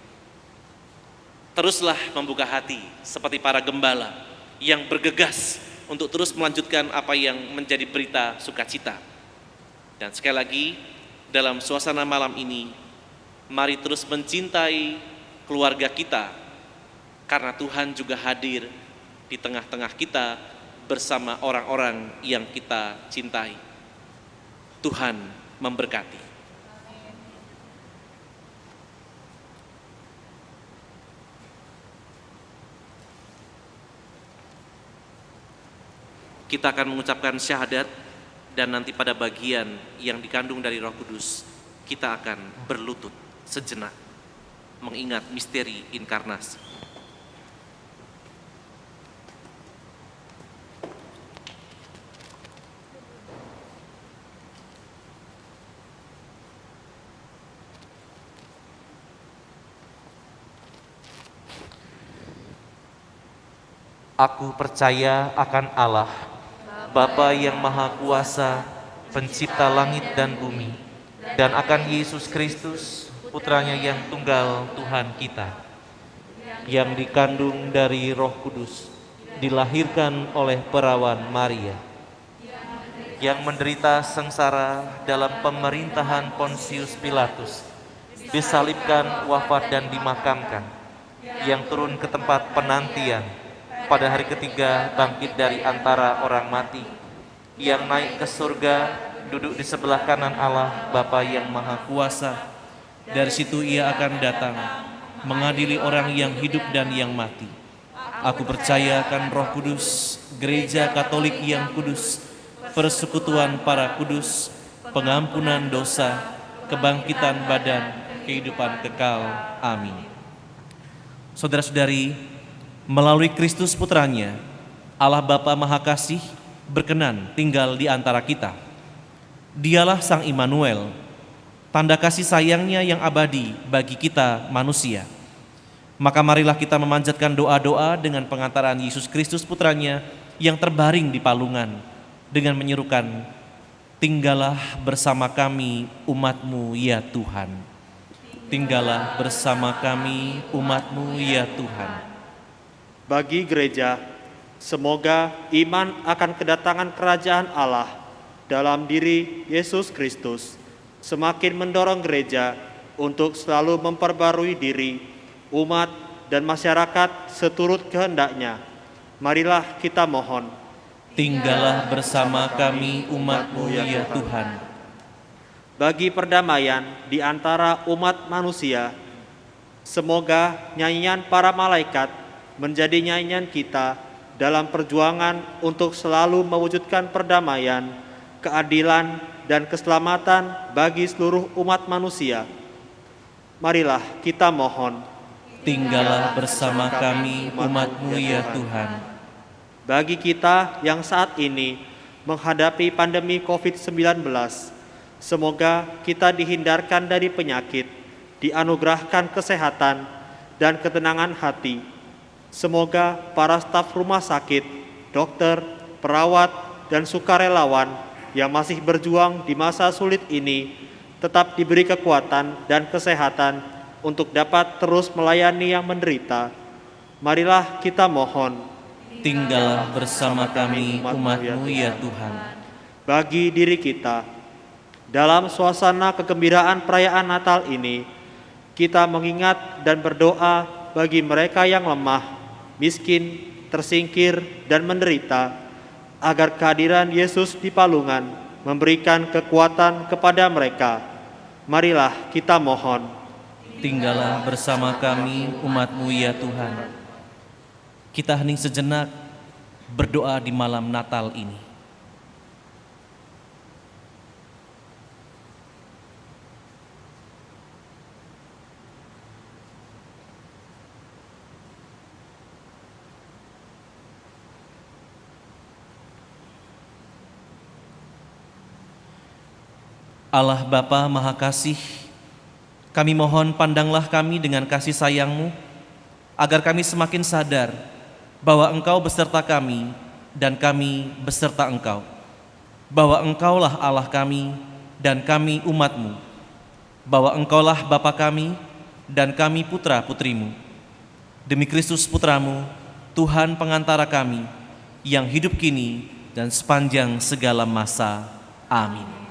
C: Teruslah membuka hati seperti para gembala yang bergegas untuk terus melanjutkan apa yang menjadi berita sukacita. Dan sekali lagi, dalam suasana malam ini, mari terus mencintai keluarga kita, karena Tuhan juga hadir di tengah-tengah kita bersama orang-orang yang kita cintai. Tuhan memberkati. Kita akan mengucapkan syahadat, dan nanti pada bagian yang dikandung dari Roh Kudus, kita akan berlutut sejenak mengingat misteri inkarnasi.
E: Aku percaya akan Allah, Bapa yang Maha Kuasa, pencipta langit dan bumi, dan akan Yesus Kristus, Putranya yang tunggal Tuhan kita, yang dikandung dari Roh Kudus, dilahirkan oleh perawan Maria, yang menderita sengsara dalam pemerintahan Pontius Pilatus, disalibkan, wafat dan dimakamkan, yang turun ke tempat penantian, pada hari ketiga bangkit dari antara orang mati, yang naik ke surga, duduk di sebelah kanan Allah Bapa yang Maha Kuasa.
C: Dari situ ia akan datang, mengadili orang yang hidup dan yang mati. Aku percaya akan Roh Kudus, Gereja Katolik yang kudus, persekutuan para kudus, pengampunan dosa, kebangkitan badan, kehidupan kekal. Amin. Saudara-saudari, melalui Kristus Putranya, Allah Bapa Maha Kasih berkenan tinggal di antara kita. Dialah Sang Immanuel, tanda kasih sayangnya yang abadi bagi kita manusia. Maka marilah kita memanjatkan doa-doa dengan pengantaran Yesus Kristus Putranya yang terbaring di palungan, dengan menyerukan, tinggallah bersama kami umat-Mu ya Tuhan. Tinggallah bersama kami umat-Mu ya Tuhan.
B: Bagi gereja, semoga iman akan kedatangan kerajaan Allah dalam diri Yesus Kristus semakin mendorong gereja untuk selalu memperbarui diri, umat, dan masyarakat seturut kehendaknya. Marilah kita mohon.
C: Tinggallah bersama kami umat-Mu ya Tuhan.
B: Bagi perdamaian di antara umat manusia, semoga nyanyian para malaikat menjadi nyanyian kita dalam perjuangan untuk selalu mewujudkan perdamaian, keadilan, dan keselamatan bagi seluruh umat manusia. Marilah kita mohon.
C: Tinggallah bersama kami umat-Mu ya Tuhan.
B: Bagi kita yang saat ini menghadapi pandemi COVID-19, semoga kita dihindarkan dari penyakit, dianugerahkan kesehatan dan ketenangan hati. Semoga para staf rumah sakit, dokter, perawat, dan sukarelawan yang masih berjuang di masa sulit ini tetap diberi kekuatan dan kesehatan untuk dapat terus melayani yang menderita. Marilah kita mohon.
C: Tinggallah bersama kami umat-Mu ya Tuhan.
B: Bagi diri kita, Dalam suasana kegembiraan perayaan Natal ini, kita mengingat dan berdoa bagi mereka yang lemah, miskin, tersingkir, dan menderita, agar kehadiran Yesus di palungan memberikan kekuatan kepada mereka. Marilah kita mohon.
C: Tinggallah bersama kami umat-Mu ya Tuhan. Kita hening sejenak berdoa di malam Natal ini. Allah Bapa Maha Kasih, kami mohon pandanglah kami dengan kasih sayang-Mu, agar kami semakin sadar bahwa Engkau beserta kami dan kami beserta Engkau, bahwa Engkaulah Allah kami dan kami umat-Mu, bahwa Engkaulah Bapa kami dan kami putra-putrimu. Demi Kristus Putramu, Tuhan pengantara kami, yang hidup kini dan sepanjang segala masa. Amin.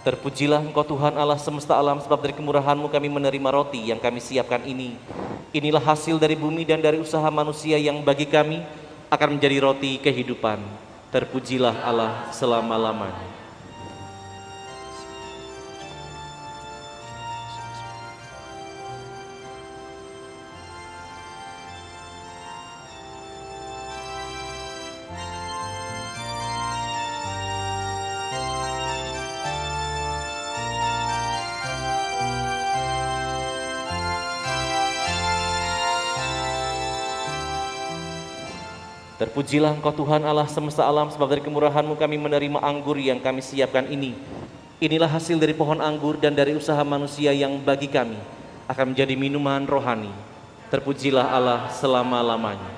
C: Terpujilah Engkau Tuhan Allah semesta alam, sebab dari kemurahan-Mu kami menerima roti yang kami siapkan ini. Inilah hasil dari bumi dan dari usaha manusia yang bagi kami akan menjadi roti kehidupan. Terpujilah Allah selama-lamanya. Terpujilah Engkau Tuhan Allah semesta alam, sebab dari kemurahan-Mu kami menerima anggur yang kami siapkan ini. Inilah hasil dari pohon anggur dan dari usaha manusia yang bagi kami akan menjadi minuman rohani. Terpujilah Allah selama-lamanya.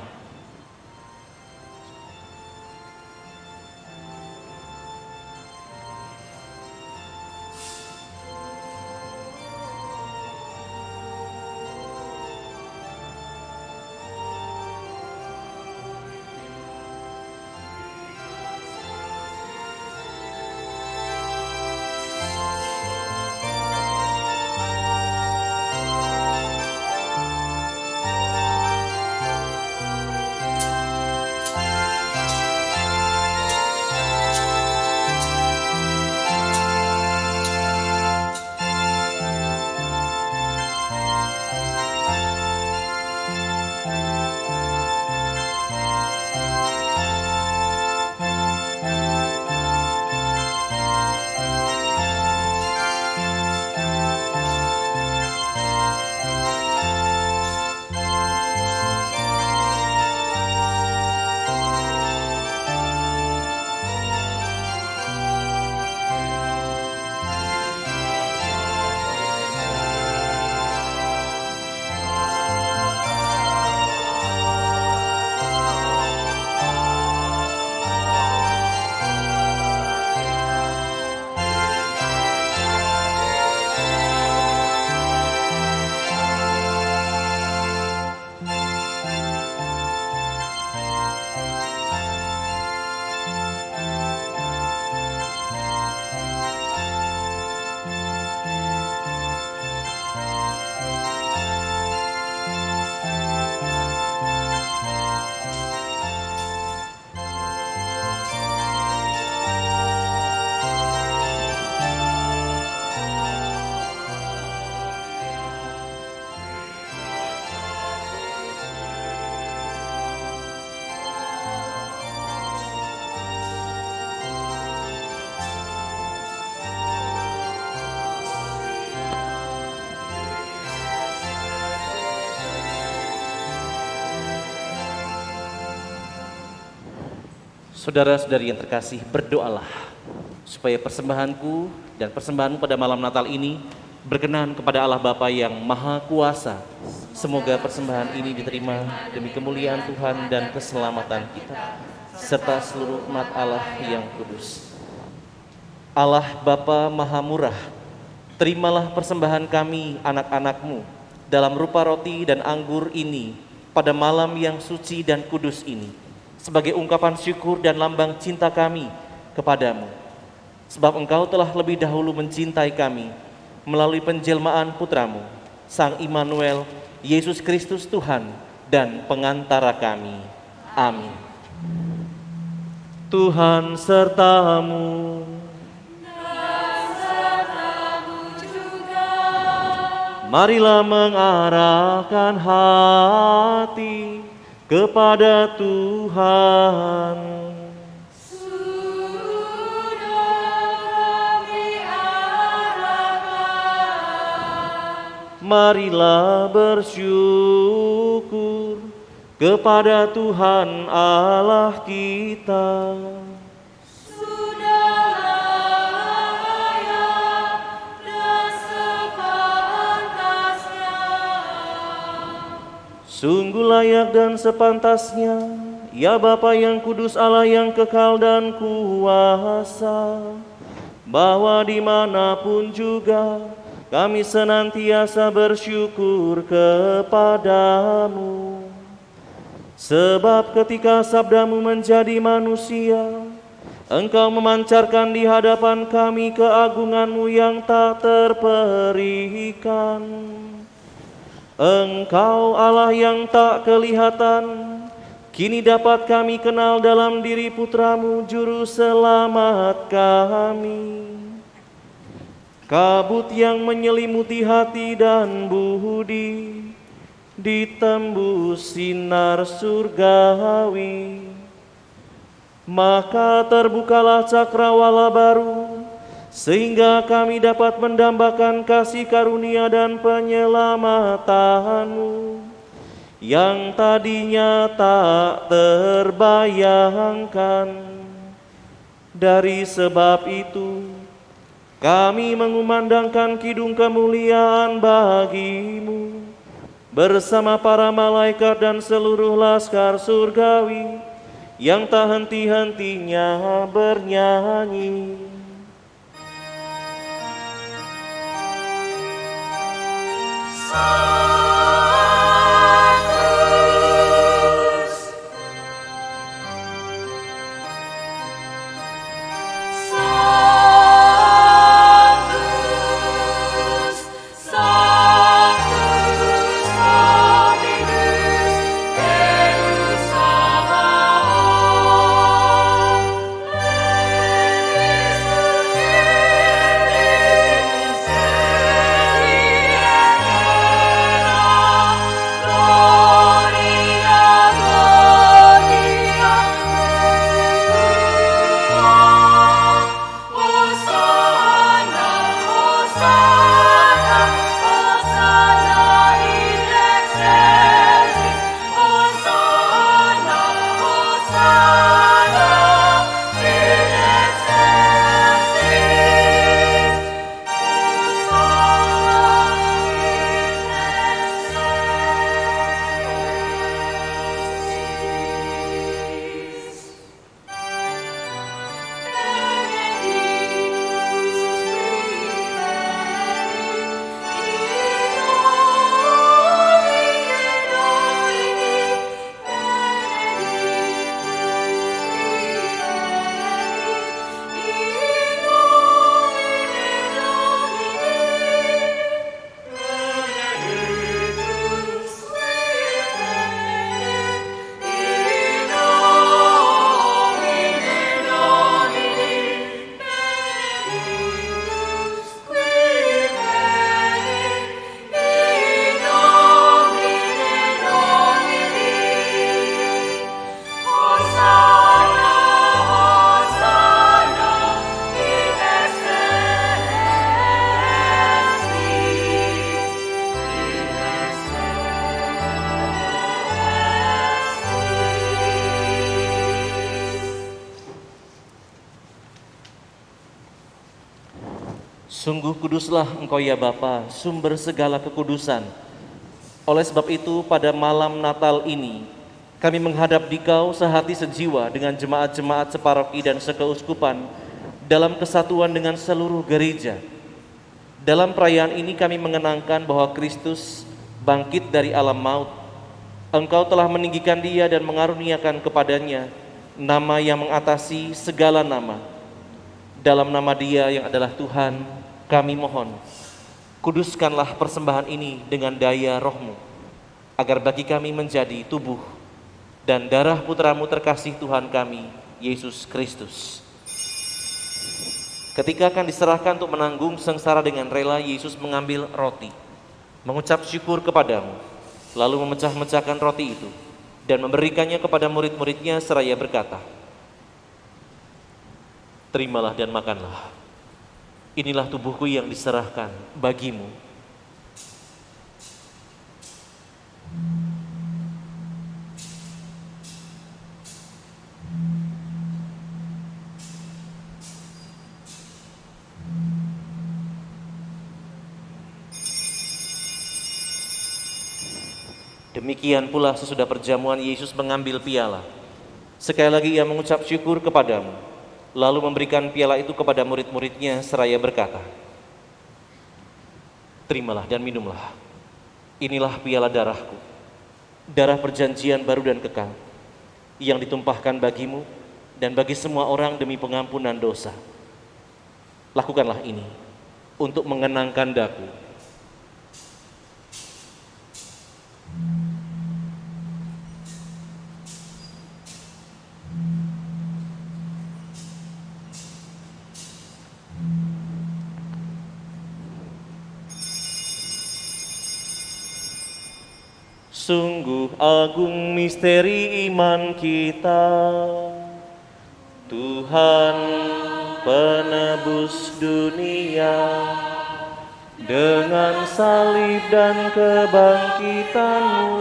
C: Saudara-saudari yang terkasih, berdoalah supaya persembahanku dan persembahanmu pada malam Natal ini berkenan kepada Allah Bapa yang Maha Kuasa. Semoga persembahan ini diterima demi kemuliaan Tuhan dan keselamatan kita, serta seluruh umat Allah yang kudus. Allah Bapa Maha Murah, terimalah persembahan kami anak-anak-Mu dalam rupa roti dan anggur ini pada malam yang suci dan kudus ini, sebagai ungkapan syukur dan lambang cinta kami kepadamu. Sebab Engkau telah lebih dahulu mencintai kami melalui penjelmaan Putramu, Sang Immanuel, Yesus Kristus Tuhan dan pengantara kami. Amin. Tuhan sertamu. Marilah mengarahkan hati kepada Tuhan. Marilah bersyukur kepada Tuhan Allah kita. Sungguh layak dan sepantasnya, ya Bapa yang kudus, Allah yang kekal dan kuasa, bahwa dimanapun juga kami senantiasa bersyukur kepadamu. Sebab ketika sabdamu menjadi manusia, Engkau memancarkan di hadapan kami keagunganmu yang tak terperikan. Engkau Allah yang tak kelihatan, kini dapat kami kenal dalam diri Putramu Juru Selamat kami. Kabut yang menyelimuti hati dan budi, ditembus sinar surgawi. Maka terbukalah cakrawala baru, sehingga kami dapat mendambakan kasih karunia dan penyelamatanmu yang tadinya tak terbayangkan. Dari sebab itu, kami mengumandangkan kidung kemuliaan bagimu bersama para malaikat dan seluruh laskar surgawi yang tak henti-hentinya bernyanyi.
E: Sungguh kuduslah Engkau ya Bapa, sumber segala kekudusan. Oleh sebab itu pada malam Natal ini, kami menghadap Dikau sehati sejiwa dengan jemaat-jemaat separoki dan sekeuskupan dalam kesatuan dengan seluruh gereja. Dalam perayaan ini kami mengenangkan bahwa Kristus bangkit dari alam maut. Engkau telah meninggikan Dia dan mengaruniakan kepadanya nama yang mengatasi segala nama. Dalam nama Dia yang adalah Tuhan, kami mohon, kuduskanlah persembahan ini dengan daya Roh-Mu, agar bagi kami menjadi tubuh dan darah putra-Mu terkasih Tuhan kami, Yesus Kristus. Ketika akan diserahkan untuk menanggung sengsara dengan rela, Yesus mengambil roti, mengucap syukur kepadamu, lalu memecah-mecahkan roti itu dan memberikannya kepada murid-muridnya seraya berkata, "Terimalah dan makanlah. Inilah tubuhku yang diserahkan bagimu." Demikian pula sesudah perjamuan Yesus mengambil piala. Sekali lagi Ia mengucap syukur kepadamu, lalu memberikan piala itu kepada murid-muridnya seraya berkata, "Terimalah dan minumlah. Inilah piala darahku, darah perjanjian baru dan kekal, yang ditumpahkan bagimu dan bagi semua orang demi pengampunan dosa. Lakukanlah ini untuk mengenangkan daku." Sungguh agung misteri iman kita, Tuhan penebus dunia, dengan salib dan kebangkitan-Mu,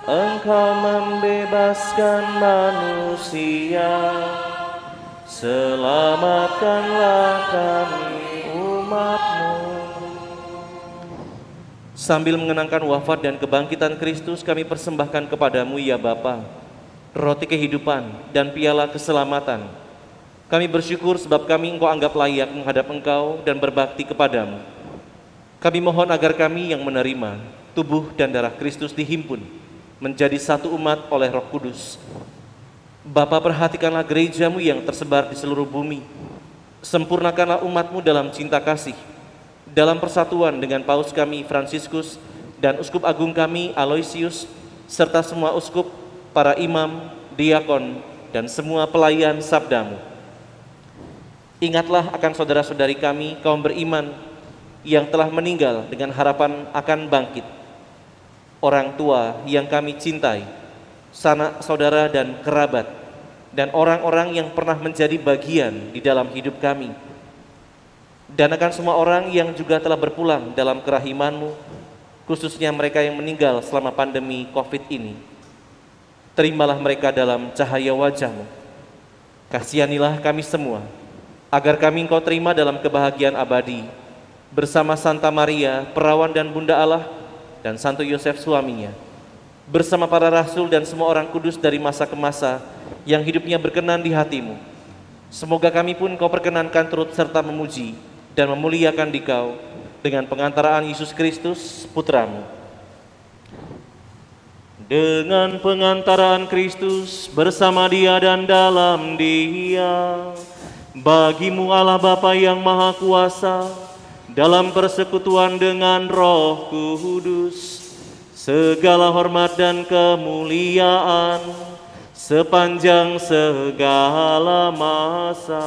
E: Engkau membebaskan manusia. Selamatkanlah kami umat-Mu. Sambil mengenangkan wafat dan kebangkitan Kristus, kami persembahkan kepadamu ya Bapa, roti kehidupan dan piala keselamatan. Kami bersyukur sebab kami Engkau anggap layak menghadap Engkau dan berbakti kepadamu. Kami mohon agar kami yang menerima tubuh dan darah Kristus dihimpun menjadi satu umat oleh Roh Kudus. Bapa, perhatikanlah gereja-Mu yang tersebar di seluruh bumi. Sempurnakanlah umat-Mu dalam cinta kasih, dalam persatuan dengan Paus kami Fransiskus dan Uskup Agung kami Aloysius, serta semua uskup, para imam, diakon, dan semua pelayan sabda-Mu. Ingatlah akan saudara-saudari kami, kaum beriman, yang telah meninggal dengan harapan akan bangkit. Orang tua yang kami cintai, sanak saudara dan kerabat, dan orang-orang yang pernah menjadi bagian di dalam hidup kami. Dan akan semua orang yang juga telah berpulang dalam kerahiman-Mu, khususnya mereka yang meninggal selama pandemi COVID ini. Terimalah mereka dalam cahaya wajah-Mu. Kasihanilah kami semua, agar kami Engkau terima dalam kebahagiaan abadi, bersama Santa Maria, perawan dan Bunda Allah, dan Santo Yosef suaminya, bersama para rasul dan semua orang kudus dari masa ke masa, yang hidupnya berkenan di hati-Mu. Semoga kami pun Kau perkenankan turut serta memuji dan memuliakan Dikau dengan pengantaraan Yesus Kristus, Putra-Mu. Dengan pengantaraan Kristus bersama Dia dan dalam Dia, bagi-Mu Allah Bapa yang Maha Kuasa, dalam persekutuan dengan Roh Kudus, segala hormat dan kemuliaan sepanjang segala masa.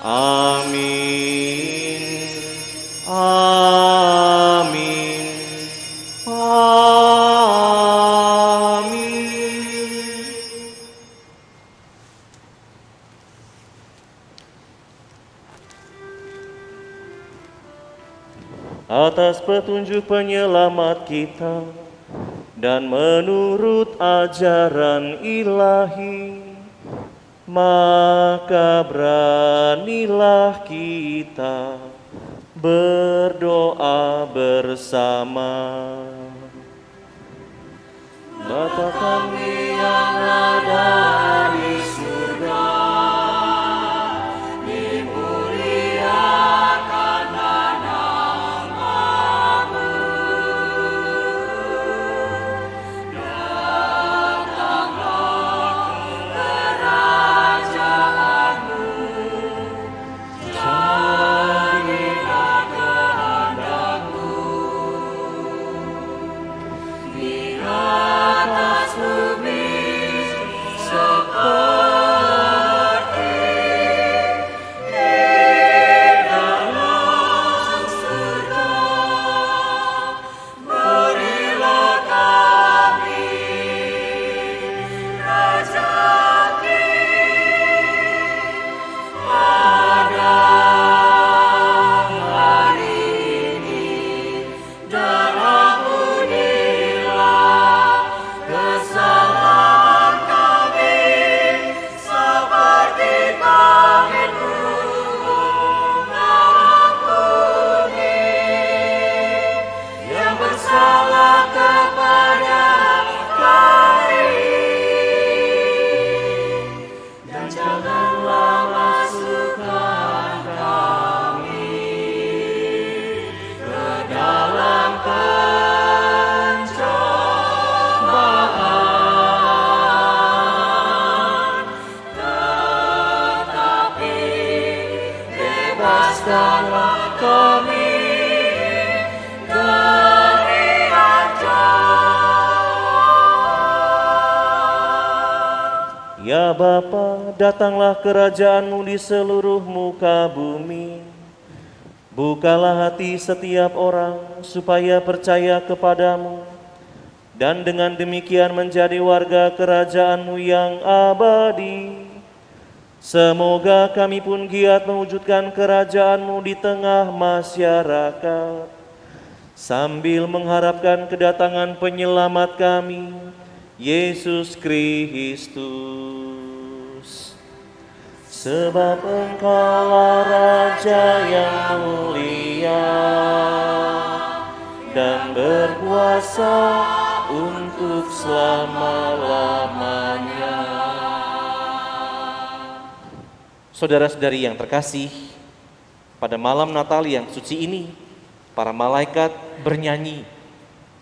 E: Amin. Amin. Amin. Atas petunjuk penyelamat kita dan menurut ajaran ilahi, maka beranilah kita berdoa bersama. Bapa kami yang ada di surga, dimuliakan namamu, datanglah kerajaanmu, jadilah kehendakmu di atas bumi seperti di dalam surga. Berilah kami rezeki pada hari ini, dan ampunilah kesalahan kami seperti kami pun mengampuni yang bersalah kepada kami, dan janganlah masukkan kami ke dalam pencobaan, tetapi bebaskanlah kami dari yang jahat. Ya Bapa, datanglah kerajaan-Mu di seluruh muka bumi. Bukalah hati setiap orang supaya percaya kepadamu, dan dengan demikian menjadi warga kerajaan-Mu yang abadi. Semoga kami pun giat mewujudkan kerajaan-Mu di tengah masyarakat, sambil mengharapkan kedatangan penyelamat kami, Yesus Kristus. Sebab Engkaulah Raja yang mulia dan berkuasa untuk selama-lamanya. Saudara-saudari yang terkasih, pada malam Natal yang suci ini, para malaikat bernyanyi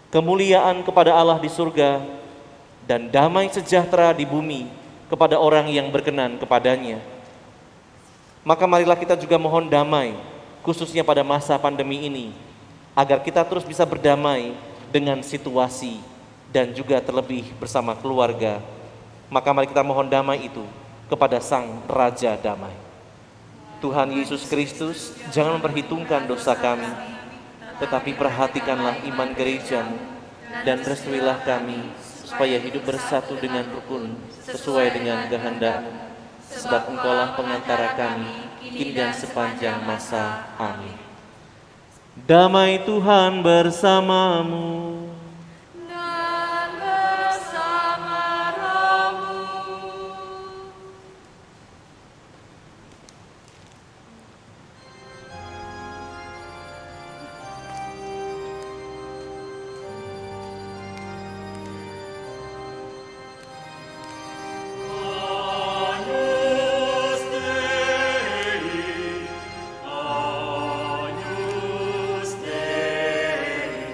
E: kemuliaan kepada Allah di surga dan damai sejahtera di bumi kepada orang yang berkenan kepadanya. Maka marilah kita juga mohon damai, khususnya pada masa pandemi ini, agar kita terus bisa berdamai dengan situasi dan juga terlebih bersama keluarga. Maka mari kita mohon damai itu kepada Sang Raja Damai. Tuhan Yesus Kristus, jangan memperhitungkan dosa kami, tetapi perhatikanlah iman gereja-Mu dan restuilah kami supaya hidup bersatu dengan rukun sesuai dengan kehendak-Mu. Sebab Engkaulah pengantara kami kini dan sepanjang masa. Amin. Damai Tuhan bersamamu.
D: dan bersama rohmu.
A: Agnus Dei, Agnus Dei,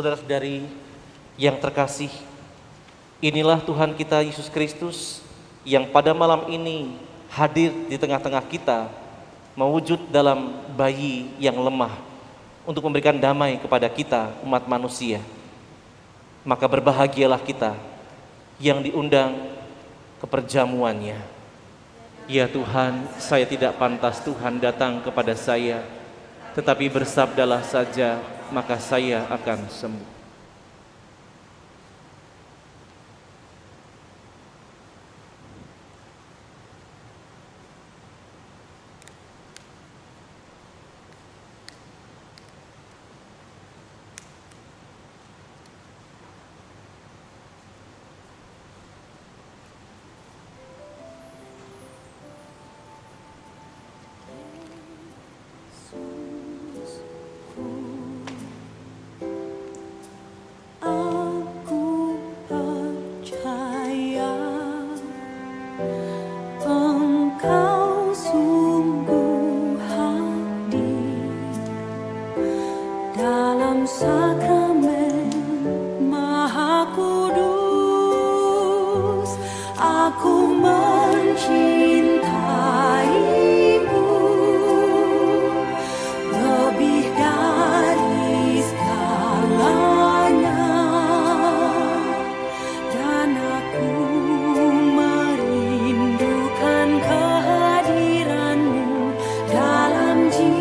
E: Saudara-saudari yang terkasih, inilah Tuhan kita Yesus Kristus yang pada malam ini hadir di tengah-tengah kita, mewujud dalam bayi yang lemah untuk memberikan damai kepada kita umat manusia. Maka berbahagialah kita yang diundang ke perjamuannya. Ya Tuhan, saya tidak pantas Tuhan datang kepada saya, tetapi bersabdalah saja, maka saya akan sembuh.
F: Aku percaya Engkau sungguh hadir dalam sakramen Maha Kudus. Aku mencintaimu lebih dari segalanya, dan aku merindukan kehadiranmu dalam jiwaku.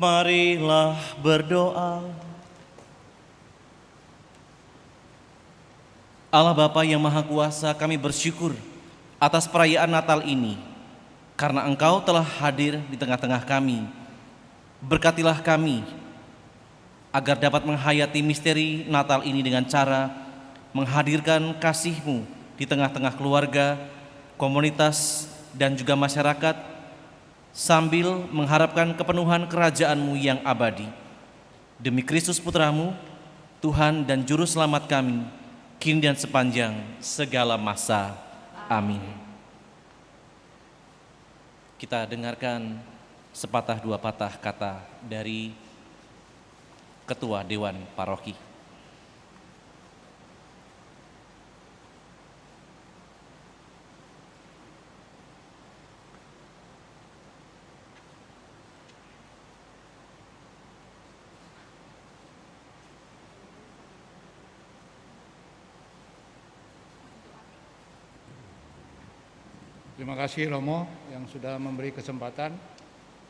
C: Marilah berdoa. Allah Bapa yang Maha Kuasa, kami bersyukur atas perayaan Natal ini, karena Engkau telah hadir di tengah-tengah kami. Berkatilah kami, agar dapat menghayati misteri Natal ini dengan cara menghadirkan kasih-Mu di tengah-tengah keluarga, komunitas, dan juga masyarakat, sambil mengharapkan kepenuhan kerajaan-Mu yang abadi. Demi Kristus Putra-Mu, Tuhan dan Juru Selamat kami, kini dan sepanjang segala masa. Amin. Kita dengarkan sepatah dua patah kata dari Ketua Dewan Paroki.
G: Terima kasih Romo yang sudah memberi kesempatan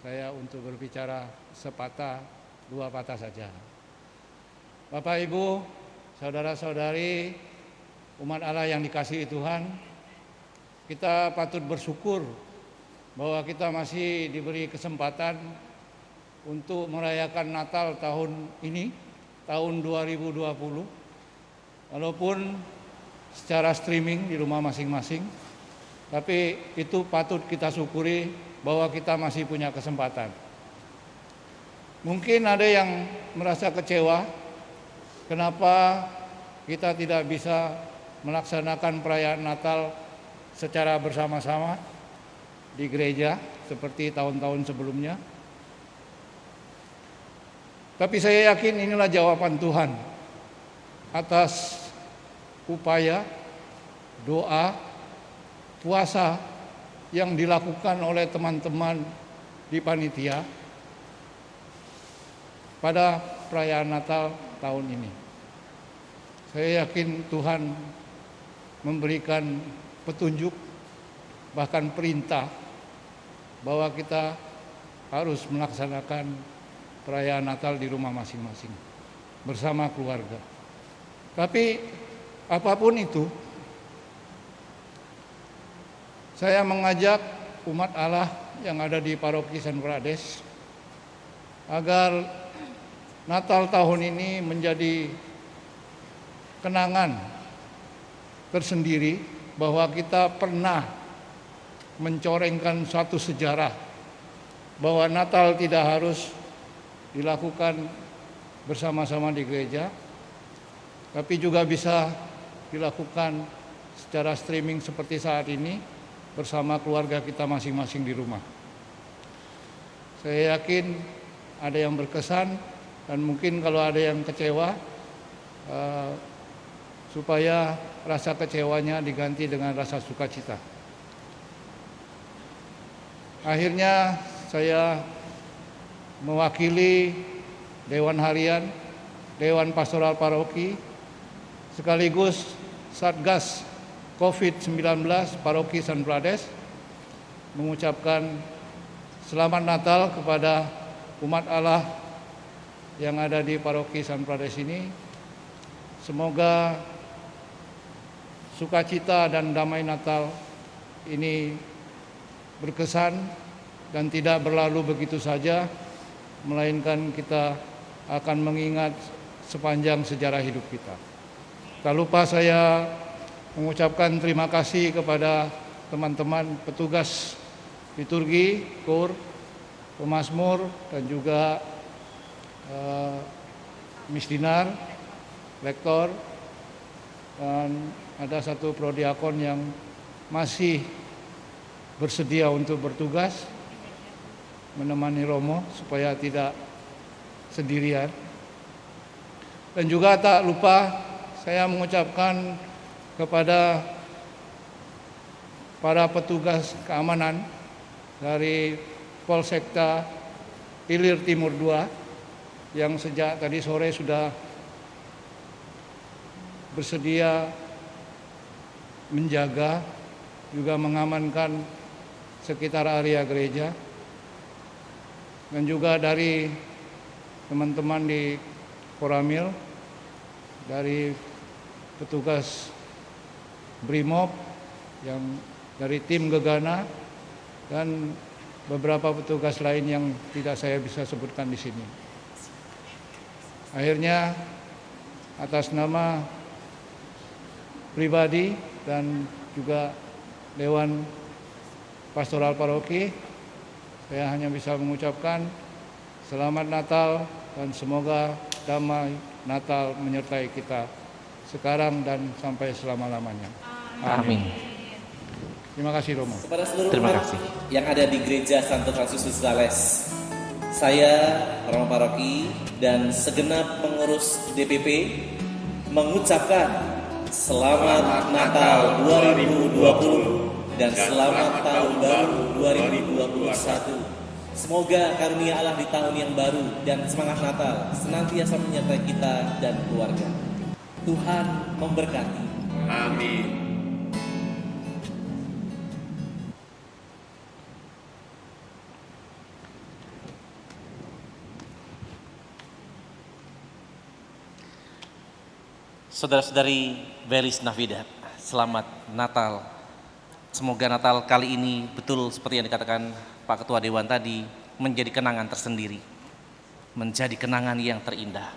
G: saya untuk berbicara sepatah dua patah saja. Bapak Ibu, saudara-saudari, umat Allah yang dikasihi Tuhan, kita patut bersyukur bahwa kita masih diberi kesempatan untuk merayakan Natal tahun ini, tahun 2020, walaupun secara streaming di rumah masing-masing. Tapi itu patut kita syukuri bahwa kita masih punya kesempatan. Mungkin ada yang merasa kecewa kenapa kita tidak bisa melaksanakan perayaan Natal secara bersama-sama di gereja seperti tahun-tahun sebelumnya. Tapi saya yakin inilah jawaban Tuhan atas upaya, doa, puasa yang dilakukan oleh teman-teman di panitia pada perayaan Natal tahun ini. Saya yakin Tuhan memberikan petunjuk, bahkan perintah, bahwa kita harus melaksanakan perayaan Natal di rumah masing-masing bersama keluarga. Tapi apapun itu, saya mengajak umat Allah yang ada di Paroki San Prades agar Natal tahun ini menjadi kenangan tersendiri bahwa kita pernah mencorengkan suatu sejarah bahwa Natal tidak harus dilakukan bersama-sama di gereja, tapi juga bisa dilakukan secara streaming seperti saat ini bersama keluarga kita masing-masing di rumah. Saya yakin ada yang berkesan dan mungkin kalau ada yang kecewa, supaya rasa kecewanya diganti dengan rasa sukacita. Akhirnya saya mewakili Dewan Harian, Dewan Pastoral Paroki, sekaligus Satgas COVID-19 Paroki San Prades mengucapkan selamat Natal kepada umat Allah yang ada di Paroki San Prades ini. Semoga sukacita dan damai Natal ini berkesan dan tidak berlalu begitu saja, melainkan kita akan mengingat sepanjang sejarah hidup kita. Tak lupa saya mengucapkan terima kasih kepada teman-teman petugas liturgi, KUR, pemazmur, dan juga misdinar, lektor, dan ada satu prodiakon yang masih bersedia untuk bertugas menemani Romo supaya tidak sendirian. Dan juga tak lupa saya mengucapkan kepada para petugas keamanan dari Polsekta Ilir Timur 2 yang sejak tadi sore sudah bersedia menjaga, juga mengamankan sekitar area gereja. dan juga dari teman-teman di Koramil, dari petugas Brimob, yang dari tim Gegana, dan beberapa petugas lain yang tidak saya bisa sebutkan di sini. Akhirnya, atas nama pribadi dan juga Dewan Pastoral Paroki, saya hanya bisa mengucapkan Selamat Natal dan semoga damai Natal menyertai kita sekarang dan sampai selama-lamanya.
E: Amin.
G: Terima kasih Romo.
C: Kepada seluruh
E: Terima
C: umat
E: kasih.
C: yang ada di Gereja Santo Fransiskus Sales, saya, Romo Paroki, dan segenap pengurus DPP mengucapkan Selamat Natal 2020 dan Selamat Tahun Baru 2021. Semoga karunia Allah di tahun yang baru dan semangat Natal senantiasa menyertai kita dan keluarga. Tuhan memberkati.
A: Amin.
C: Saudara-saudari, Feliz Navidad, selamat Natal. Semoga Natal kali ini betul seperti yang dikatakan Pak Ketua Dewan tadi, menjadi kenangan tersendiri, menjadi kenangan yang terindah.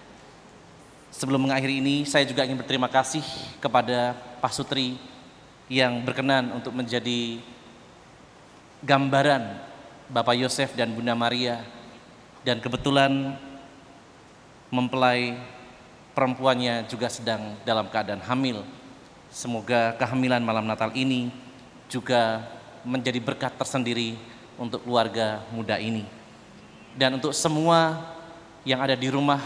C: Sebelum mengakhiri ini, saya juga ingin berterima kasih kepada Pak Sutri yang berkenan untuk menjadi gambaran Bapak Yosef dan Bunda Maria, dan kebetulan mempelai perempuannya juga sedang dalam keadaan hamil. Semoga kehamilan malam Natal ini juga menjadi berkat tersendiri untuk keluarga muda ini. Dan untuk semua yang ada di rumah,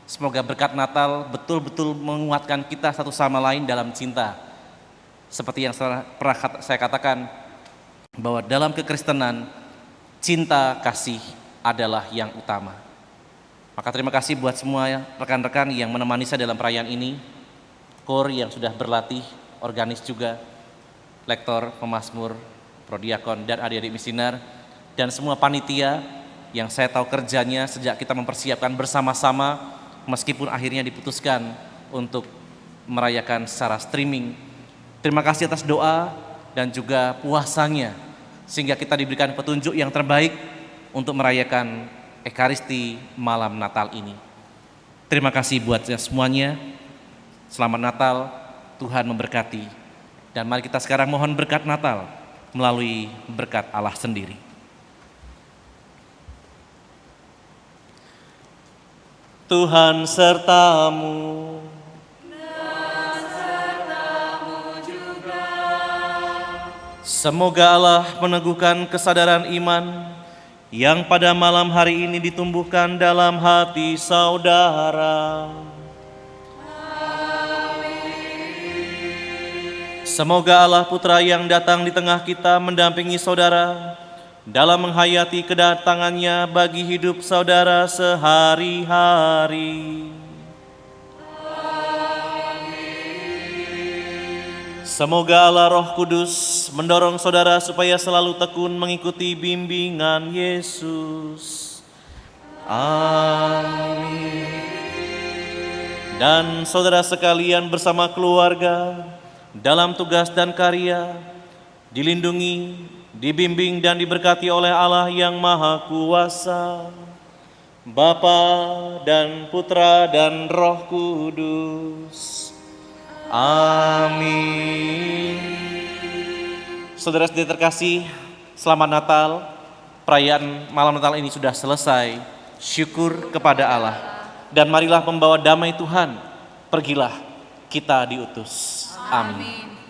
C: semoga berkat Natal betul-betul menguatkan kita satu sama lain dalam cinta. Seperti yang pernah saya katakan, bahwa dalam kekristenan, cinta kasih adalah yang utama. Maka terima kasih buat semua rekan-rekan yang menemani saya dalam perayaan ini, KOR yang sudah berlatih, organis juga, lektor, pemazmur, prodiakon, dan adik-adik misinar, dan semua panitia yang saya tahu kerjanya sejak kita mempersiapkan bersama-sama, meskipun akhirnya diputuskan untuk merayakan secara streaming. Terima kasih atas doa dan juga puasanya, sehingga kita diberikan petunjuk yang terbaik untuk merayakan Ekaristi malam Natal ini. Terima kasih buat semuanya. Selamat Natal, Tuhan memberkati. Dan mari kita sekarang mohon berkat Natal melalui berkat Allah sendiri. Tuhan sertamu. Semoga Allah meneguhkan kesadaran iman yang pada malam hari ini ditumbuhkan dalam hati saudara. Semoga Allah Putra yang datang di tengah kita mendampingi saudara dalam menghayati kedatangannya bagi hidup saudara sehari-hari. Semoga Allah Roh Kudus mendorong saudara supaya selalu tekun mengikuti bimbingan Yesus. Amin. Dan saudara sekalian bersama keluarga dalam tugas dan karya, dilindungi, dibimbing dan diberkati oleh Allah yang Maha Kuasa, Bapa dan Putra dan Roh Kudus. Amin. Saudara-saudari terkasih, selamat Natal. Perayaan malam Natal ini sudah selesai. Syukur kepada Allah. Dan marilah membawa damai Tuhan. Pergilah, kita diutus. Amin.